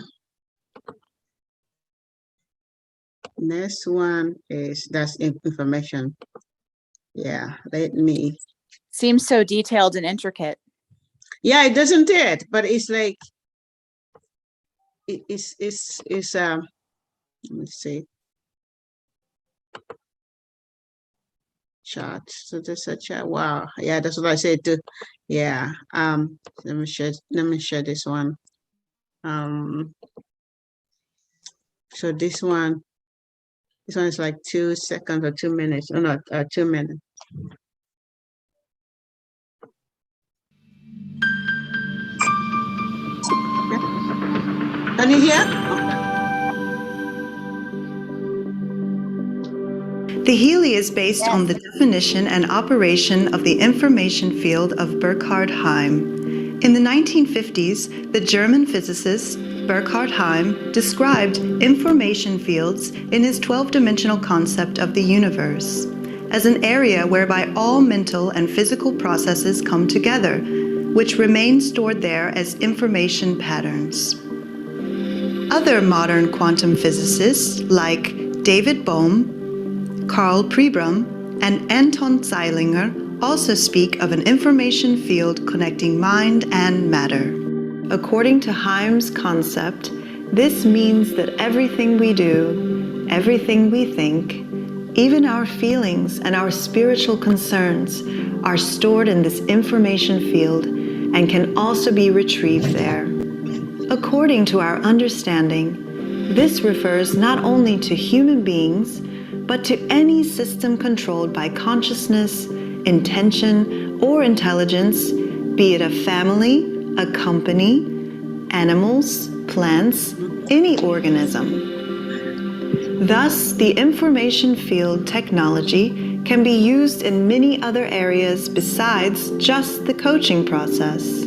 Next one is that's information. Yeah, let me. Seems so detailed and intricate. Yeah, it doesn't it, but it's like it's let me see. Chat. So there's a chat. Wow. Yeah, that's what I said too. Yeah. Let me share this one. So this one is like 2 seconds or 2 minutes. Oh no, 2 minutes. Can you hear? The Healy is based on the definition and operation of the information field of Burkhard Heim. In the 1950s, the German physicist Burkhard Heim described information fields in his 12-dimensional concept of the universe as an area whereby all mental and physical processes come together, which remain stored there as information patterns. Other modern quantum physicists like David Bohm, Karl Pribram, and Anton Zeilinger also speak of an information field connecting mind and matter. According to Heim's concept, this means that everything we do, everything we think, even our feelings and our spiritual concerns are stored in this information field and can also be retrieved there. According to our understanding, this refers not only to human beings, but to any system controlled by consciousness, intention, or intelligence, be it a family, a company, animals, plants, any organism. Thus, the information field technology can be used in many other areas besides just the coaching process.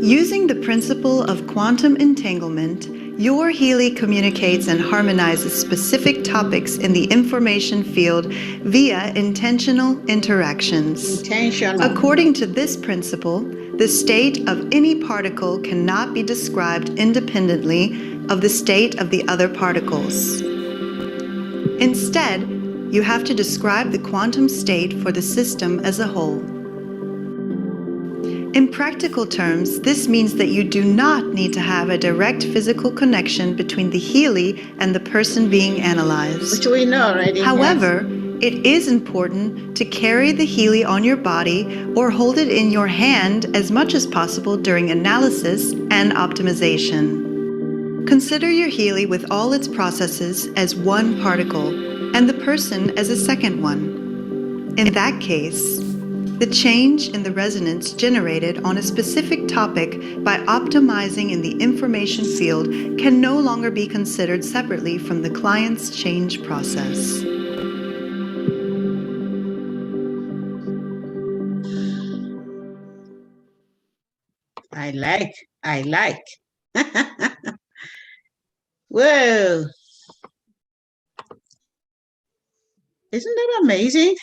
Using the principle of quantum entanglement, your Healy communicates and harmonizes specific topics in the information field via intentional interactions. According to this principle, the state of any particle cannot be described independently of the state of the other particles. Instead, you have to describe the quantum state for the system as a whole. In practical terms, this means that you do not need to have a direct physical connection between the Healy and the person being analyzed. Which we know already. However, it is important to carry the Healy on your body or hold it in your hand as much as possible during analysis and optimization. Consider your Healy with all its processes as one particle and the person as a second one. In that case, the change in the resonance generated on a specific topic by optimizing in the information field can no longer be considered separately from the client's change process. I like. Whoa. Isn't that amazing?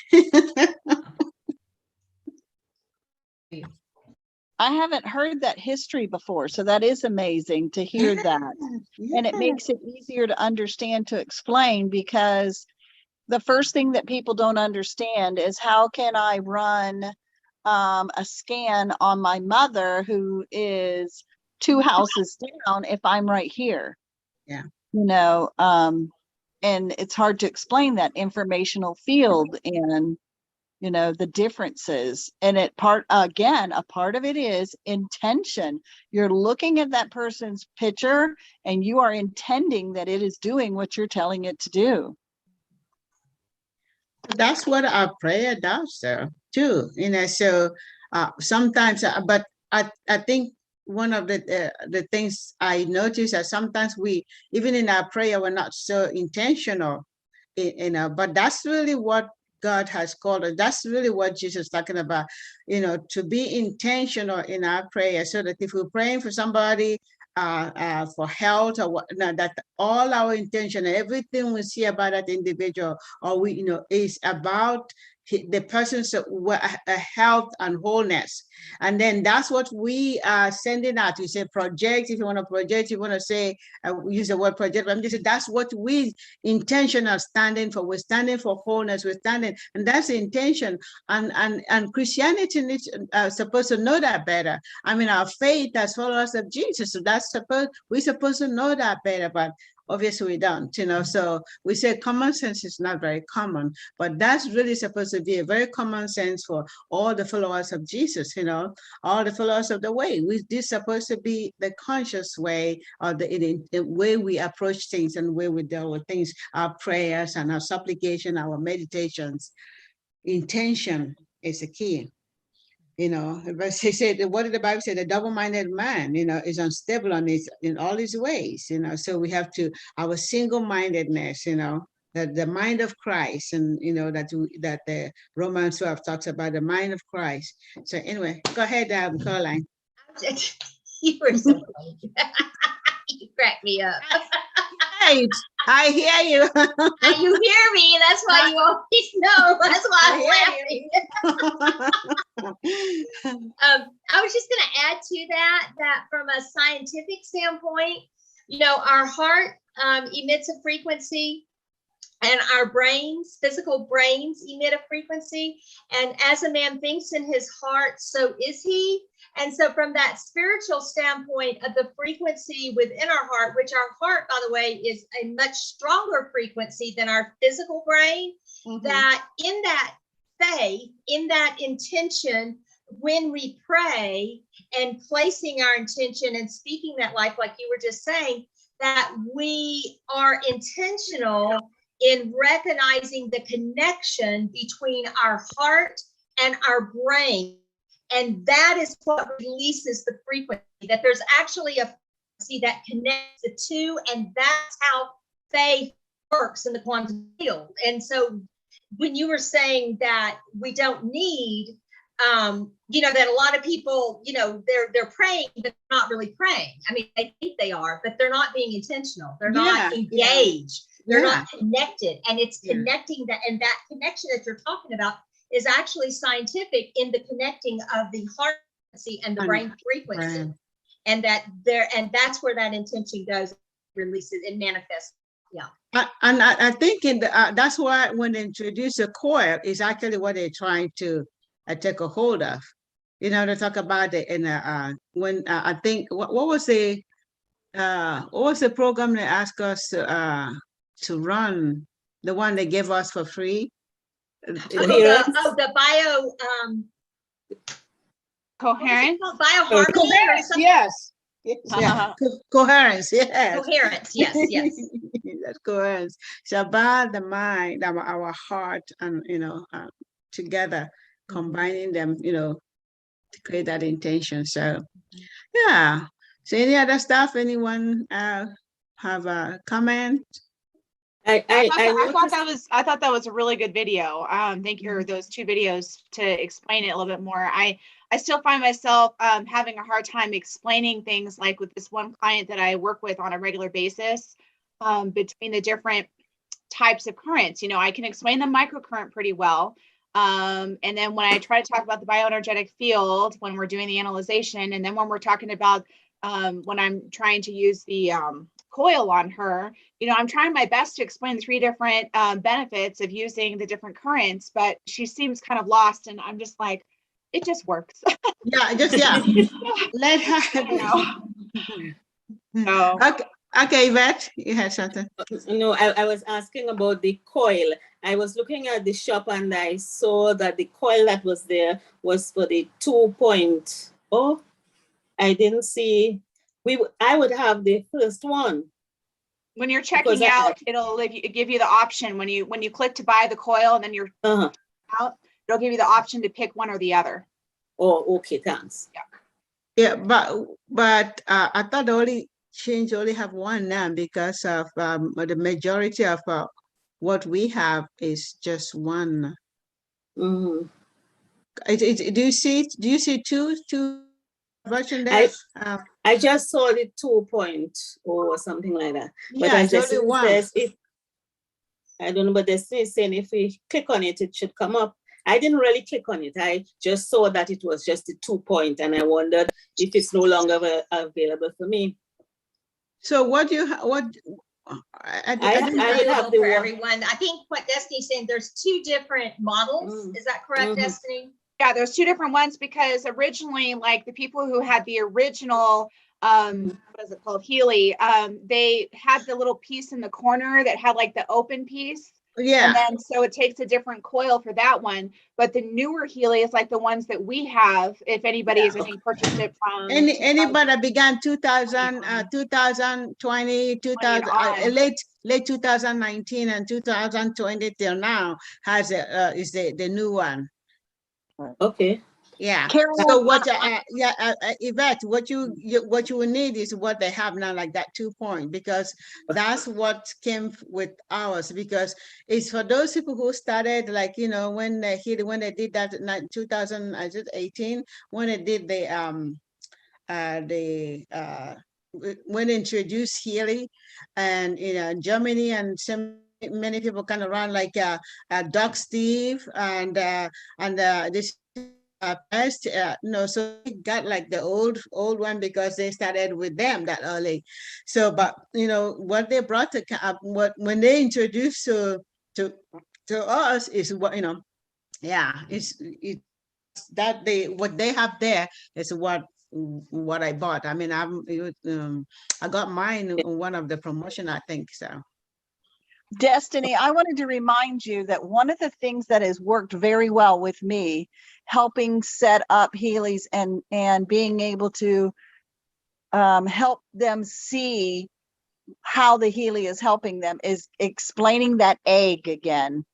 I haven't heard that history before, so that is amazing to hear that. And it makes it easier to understand, to explain, because the first thing that people don't understand is how can I run a scan on my mother who is 2 houses down if I'm right here? Yeah. You know, and it's hard to explain that informational field and, you know, the differences. And a part of it is intention. You're looking at that person's picture and you are intending that it is doing what you're telling it to do. That's what our prayer does, too. You know, so sometimes, but I think one of the things I notice that sometimes we, even in our prayer, we're not so intentional, you know, but that's really what God has called us. That's really what Jesus is talking about, you know, to be intentional in our prayer, so that if we're praying for somebody for health or what, that all our intention, everything we see about that individual, or we, you know, is about the person's health and wholeness. And then that's what we are sending out. You say project, if you want to project, you want to say, use the word project, but I'm just saying that's what we intentional standing for. We're standing for wholeness, we're standing, and that's the intention. And Christianity needs supposed to know that better. I mean, our faith as followers of Jesus, so we're supposed to know that better, but obviously we don't, you know. So we say common sense is not very common, but that's really supposed to be a very common sense for all the followers of Jesus, you know, all the followers of the way. This is supposed to be the conscious way, or the way we approach things and way we deal with things, our prayers and our supplication, our meditations. Intention is the key. You know, he said, what did the Bible say? The double-minded man, you know, is unstable in all his ways, you know. So we have to, our single-mindedness, you know, that the mind of Christ, and you know that the Romans 12 talks about the mind of Christ. So anyway, go ahead, Caroline. You were so funny. You cracked me up. Right, I hear you. You hear me, and that's why you always know. That's why I'm laughing. I was just going to add to that from a scientific standpoint, you know, our heart emits a frequency, and our brains, physical brains, emit a frequency. And as a man thinks in his heart, so is he. And so from that spiritual standpoint of the frequency within our heart, which our heart, by the way, is a much stronger frequency than our physical brain, that in that faith, in that intention, when we pray and placing our intention and speaking that life, like you were just saying, that we are intentional in recognizing the connection between our heart and our brain. And that is what releases the frequency, that there's actually a frequency that connects the two. And that's how faith works in the quantum field. And so when you were saying that we don't need, you know, that a lot of people, you know, they're praying, but not really praying. I mean, they think they are, but they're not being intentional. They're not engaged. They're not connected. And it's connecting that, and that connection that you're talking about is actually scientific in the connecting of the heart frequency and the brain frequency. And that's where that intention goes, releases and manifests. Yeah. And I think that's why when they introduce a coil is actually what they're trying to take a hold of. You know, they talk about it in when I think what was the program they asked us to run, the one they gave us for free? The bio coherence, bioharmony or something. Yes. Yeah. Coherence, yes. Coherence, yes. That's coherence. It's about the mind, our heart, and you know, together, combining them, you know, to create that intention. So, yeah. So, any other stuff? Anyone have a comment? I thought that was a really good video. Thank you for those two videos to explain it a little bit more. I still find myself having a hard time explaining things, like with this one client that I work with on a regular basis, between the different types of currents. You know, I can explain the microcurrent pretty well. And then when I try to talk about the bioenergetic field, when we're doing the analyzation, and then when we're talking about when I'm trying to use the coil on her, you know, I'm trying my best to explain the three different benefits of using the different currents, but she seems kind of lost, and I'm just like, it just works. Let her. No. Okay, Yvette, you had something. No, I was asking about the coil. I was looking at the shop and I saw that the coil that was there was for the 2.0. I didn't see. I would have the first one. When you're checking out, it'll give you the option when you click to buy the coil, and then you're out. It'll give you the option to pick one or the other. Oh, okay, thanks. Yeah, but I thought only have one now because of the majority of what we have is just one. Do you see two version there? I just saw the 2.0 or something like that. But Yeah, as it's only one. I don't know, but they're saying if we click on it, it should come up. I didn't really click on it. I just saw that it was just a 2 and I wondered if it's no longer available for me. So what do you I have for everyone. I think what Destiny's saying, there's two different models. Is that correct, Destiny? Yeah, there's two different ones, because originally, like the people who had the original, what is it called, Healy, they had the little piece in the corner that had like the open piece. Yeah. And then so it takes a different coil for that one. But the newer Healy is like the ones that we have. If anybody has purchased it from anybody that began 2000, 2020, 2000, late 2019 and 2020 till now has is the new one. Okay. Yeah. Carol, So what? Yvette, what you will need is what they have now, like that 2 point, because that's what came with ours. Because it's for those people who started, like when they did that in 2018, when they did when they introduced Healy, and Germany, and so many people kind of run like Doc Steve and this past, so we got like the old one because they started with them that early. So, but what they brought to when they introduced to us is what yeah, it that what they have there is what I bought. I mean, I got mine in one of the promotion, I think so. Destiny, I wanted to remind you that one of the things that has worked very well with me, helping set up Healy's and being able to help them see how the Healy is helping them, is explaining that egg again.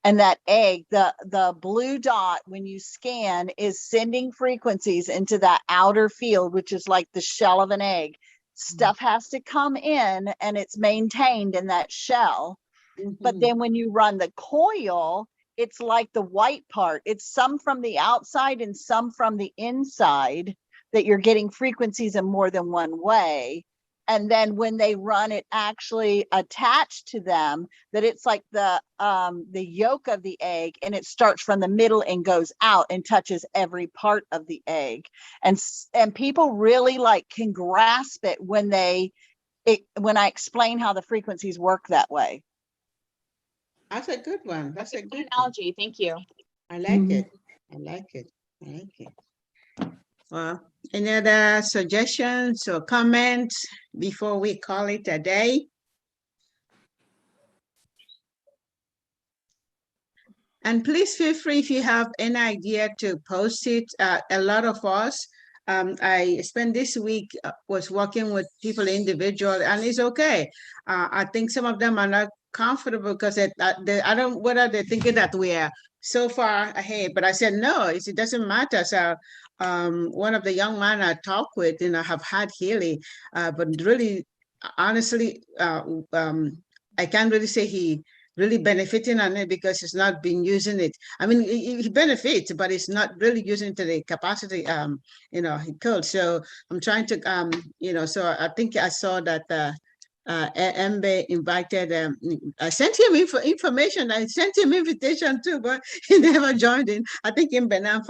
And that egg, the blue dot, when you scan, is sending frequencies into that outer field, which is like the shell of an egg. Stuff has to come in and it's maintained in that shell. But then when you run the coil, it's like the white part. It's some from the outside and some from the inside, that you're getting frequencies in more than one way. And then when they run it actually attached to them, that it's like the yolk of the egg, and it starts from the middle and goes out and touches every part of the egg. And people really can grasp it when I explain how the frequencies work that way. That's a good one. That's a good analogy. Thank you. I like it. I like it. I like it. Well, any other suggestions or comments before we call it a day? And please feel free, if you have any idea, to post it. A lot of us, I spent this week was working with people individually, and it's okay. I think some of them are not comfortable because I don't, whether they're thinking that we are so far ahead, but I said, no, it doesn't matter. So one of the young men I talk with, have had Healy, but really, honestly, I can't really say he really benefiting on it because he's not been using it. I mean, he benefits, but it's not really using to the capacity, he could. So I'm trying to, so I think I saw that Mbe invited, I sent him information. I sent him invitation too, but he never joined in. I think Mbe now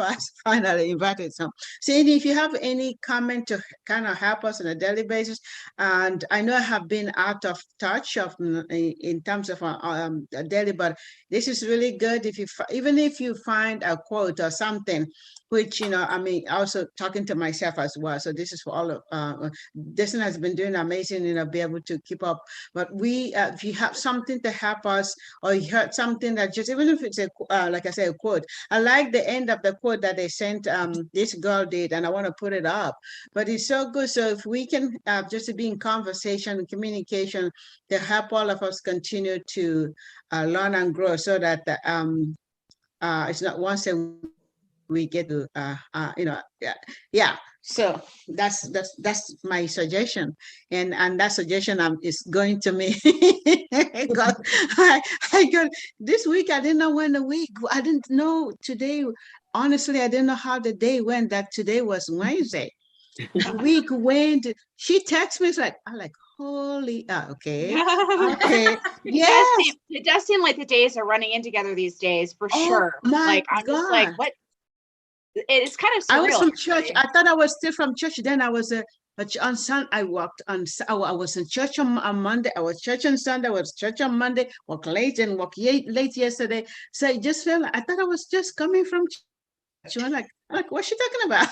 finally invited some. So if you have any comment to kind of help us on a daily basis, and I know I have been out of touch in terms of a daily, but this is really good. Even if you find a quote or something, which, I mean, also talking to myself as well. So this is for all of, Destin has been doing amazing, be able to keep up. But if you have something to help us, or you heard something that just, even if it's like I said, a quote, I like the end of the quote that they sent, this girl did, and I want to put it up, but it's so good. So if we can just be in conversation, communication, to help all of us continue to learn and grow, so that it's not once we get to yeah. So that's my suggestion, and that suggestion is going to me. I got this week. I didn't know when the week. I didn't know today. Honestly, I didn't know how the day went. That today was Wednesday. The week went. She texted me. It's like, I'm like, holy, okay, okay, yes. It does seem like the days are running in together these days, for sure. My I'm God. just like, what? It's kind of surreal. I was from church. I thought I was still from church. Then I was on Sunday. I walked on. I was in church on Monday. I was church on Sunday. I was church on Monday. Walk late and walk late yesterday. So I just felt like I thought I was just coming from church. I'm like, what's she talking about?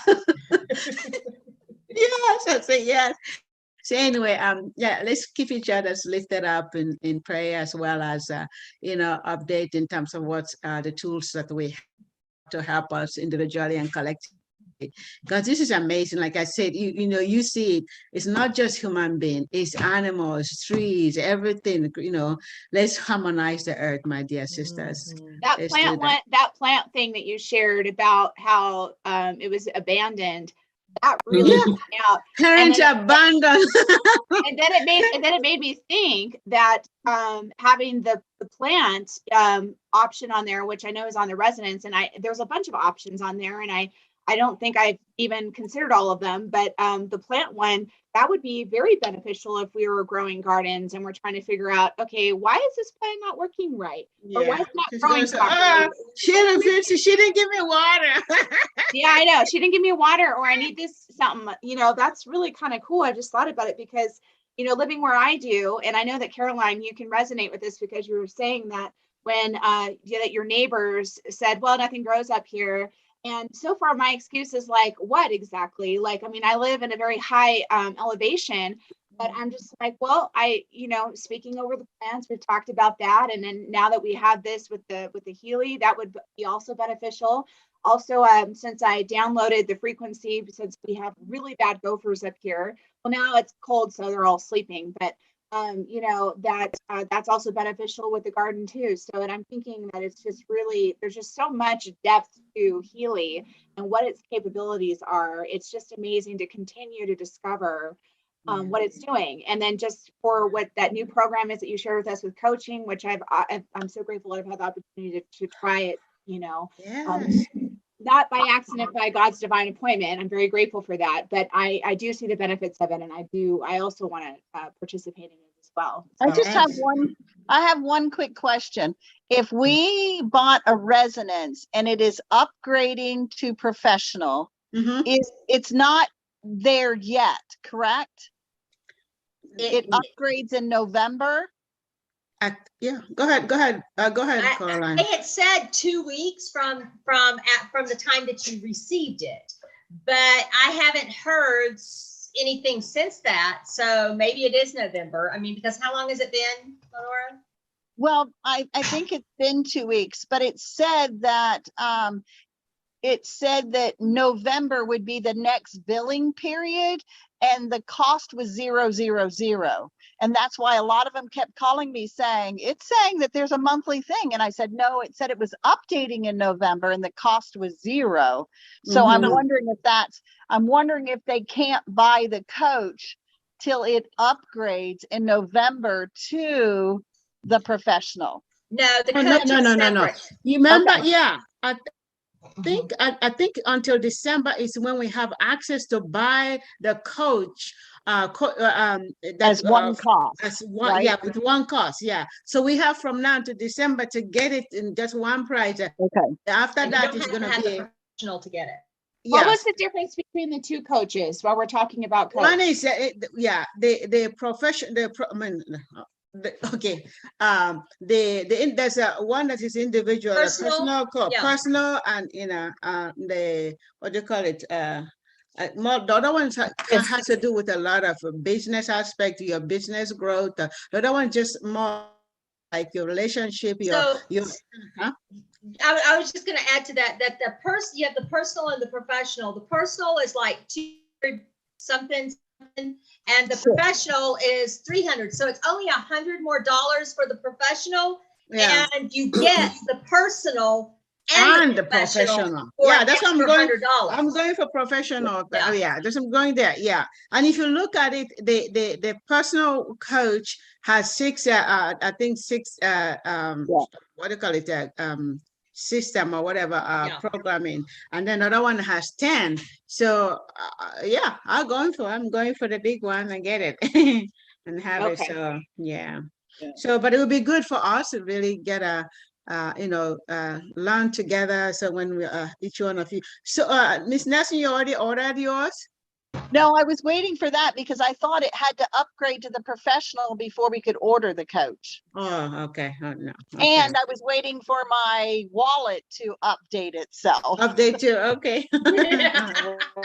Yes, I say yes. So anyway, yeah, let's keep each other's lifted up in prayer, as well as update in terms of what's the tools that we have to help us individually and collectively because this is amazing. Like I said, you know, you see it, it's not just human being, it's animals, trees, everything, you know. Let's harmonize the earth, my dear sisters. That Let's plant do that. one, that plant thing that you shared about how it was abandoned, that really Yeah. freaked me out. Parents abandoned. And then it made me think that having the plant option on there, which I know is on the residence, and there's a bunch of options on there, and I don't think I've even considered all of them, but the plant one, that would be very beneficial if we were growing gardens and we're trying to figure out, okay, why is this plant not working right? Or why is it not She's growing gonna say, properly? she didn't give me water. Yeah, I know. She didn't give me water, or I need this something, you know, that's really kind of cool. I just thought about it because, you know, living where I do, and I know that Caroline, you can resonate with this because you were saying that when that your neighbors said, well, nothing grows up here. And so far, my excuse is like, what exactly? Like, I mean, I live in a very high elevation, but I'm just like, well, you know, speaking over the plants, we've talked about that. And then now that we have this with the Healy, that would be also beneficial. Also, since I downloaded the frequency, since we have really bad gophers up here, well, now it's cold, so they're all sleeping, but you know, that's also beneficial with the garden too. So, and I'm thinking that it's just really, there's just so much depth to Healy and what its capabilities are. It's just amazing to continue to discover what it's doing. And then just for what that new program is that you shared with us with coaching, which I'm so grateful I've had the opportunity to try it, you know, Yes. not by accident, by God's divine appointment. I'm very grateful for that, but I do see the benefits of it. And I also want to participate in it as well. I So- just have one quick question. If we bought a residence and it is upgrading to professional, it's not there yet, correct? It upgrades in November. Yeah, go ahead, Caroline. They had said 2 weeks from the time that you received it, but I haven't heard anything since that. So maybe it is November. I mean, because how long has it been, Lenora? Well, I think it's been 2 weeks, but it said that November would be the next billing period, and the cost was 000. And that's why a lot of them kept calling me saying, it's saying that there's a monthly thing. And I said, no, it said it was updating in November and the cost was 0. So I'm wondering if they can't buy the coach till it upgrades in November to the professional. No, the coach is separate. You remember? Okay. Yeah. I think until December is when we have access to buy the coach. As one cost. As one, right? yeah, with one cost, yeah. So we have from now to December to get it in just one price. Okay. After And you that, don't it's have to going to have be the professional to get it. What yes. was the difference between the two coaches while we're talking about coach? One is the profession. Okay. There's one that is individual, personal, personal, and the what do you call it? The other one has to do with a lot of business aspect, your business growth. The other one just more like your relationship. I was just going to add to that the person, you have the personal and the professional. The personal is like 200 something, and the professional is 300. So it's only $100 more for the professional, and you get the personal and the professional. Yeah, that's what I'm going. $100. I'm going for professional. I'm going there. Yeah, and if you look at it, the personal coach has 6. I think 6. What do you call it? System or whatever programming, and then another one has 10. So I'm going for the big one and get it and have it. So so but it would be good for us to really get a learn together. So when we each one of you, so Miss Nelson, you already ordered yours? No, I was waiting for that because I thought it had to upgrade to the professional before we could order the coach. Oh, okay. Oh, no. Okay. And I was waiting for my wallet to update itself. Update you. Okay.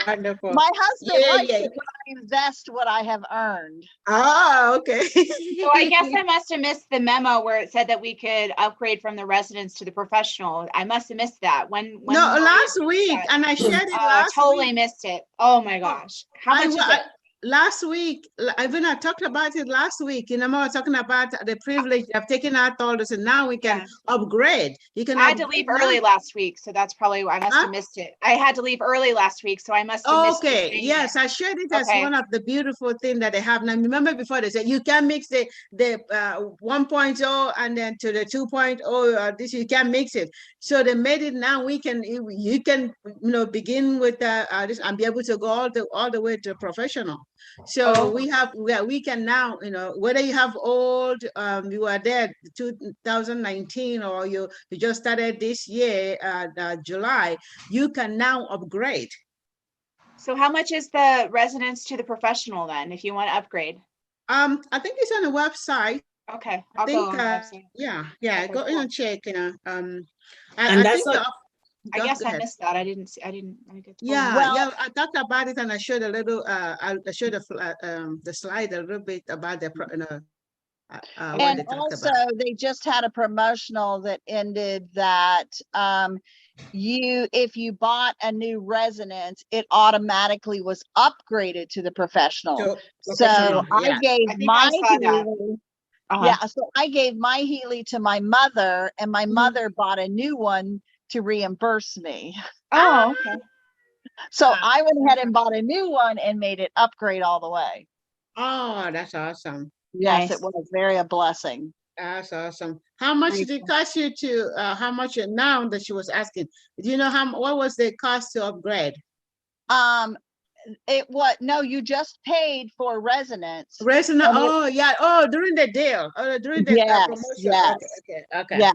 Wonderful. My husband Yeah, likes yeah. it when I invest what I have earned. Oh, okay. So I guess I must have missed the memo where it said that we could upgrade from the residence to the professional. I must have missed that. When No, were we last doing week, that? and I shared it Oh, last totally week. missed it. Oh my gosh. How much is it? Last week, even I talked about it last week. I was talking about the privilege of taking out all this, and now we can upgrade. You can. I had to leave early last week, so that's probably why I must have missed it. I had to leave early last week, so I must have missed it. Okay, yes, I shared it as one of the beautiful things that they have now. Remember before they said you can mix the 1.0 and then to the 2.0. This you can mix it. So they made it now. You can begin with this and be able to go all the way to professional. So we can now, whether you have old, you are there 2019 or you just started this year, July, you can now upgrade. So how much is the residence to the professional then, if you want to upgrade? I think it's on the website. Okay, I think, go on the website. Yeah, Okay, go in cool. and check, And I that's think I guess I ahead. missed that. I didn't get to Yeah, I talked about it and I showed a little, I showed the slide a little bit about the, what And they talked also about. they just had a promotional that ended that if you bought a new residence, it automatically was upgraded to the professional. So I gave my Healy. Yeah, so I gave my Healy to my mother, and my mother bought a new one to reimburse me. Oh, okay. So I went ahead and bought a new one and made it upgrade all the way. Oh, that's awesome. Yes, it was very a blessing. That's awesome. How much did it cost you to, how much now that she was asking? Do you know what was the cost to upgrade? No, you just paid for residence. Oh, yeah. Oh, during the deal. During the promotion. Yes. Okay. Yes.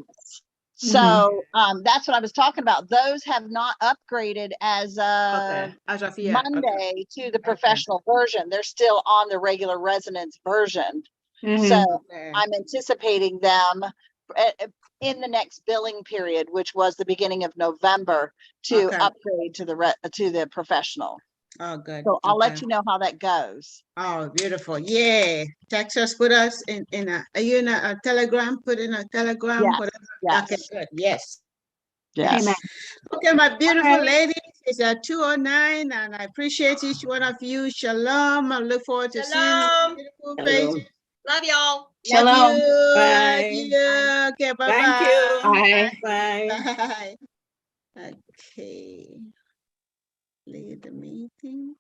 So that's what I was talking about. Those have not upgraded as of Monday to the professional version. They're still on the regular residence version. So I'm anticipating them in the next billing period, which was the beginning of November, to upgrade to the professional. Oh, good. So I'll let you know how that goes. Oh, beautiful. Yeah. Text us, put us are you in a Telegram? Put in a Telegram. Yes. Okay, good. Yes. Yes. Amen. Okay, my beautiful ladies, it's at 2:09, and I appreciate each one of you. Shalom. I look forward to seeing you. Beautiful faces. Love y'all. Shalom. Bye. Okay, bye-bye. Thank you. Bye. Bye. Bye. Okay. Leave the meeting.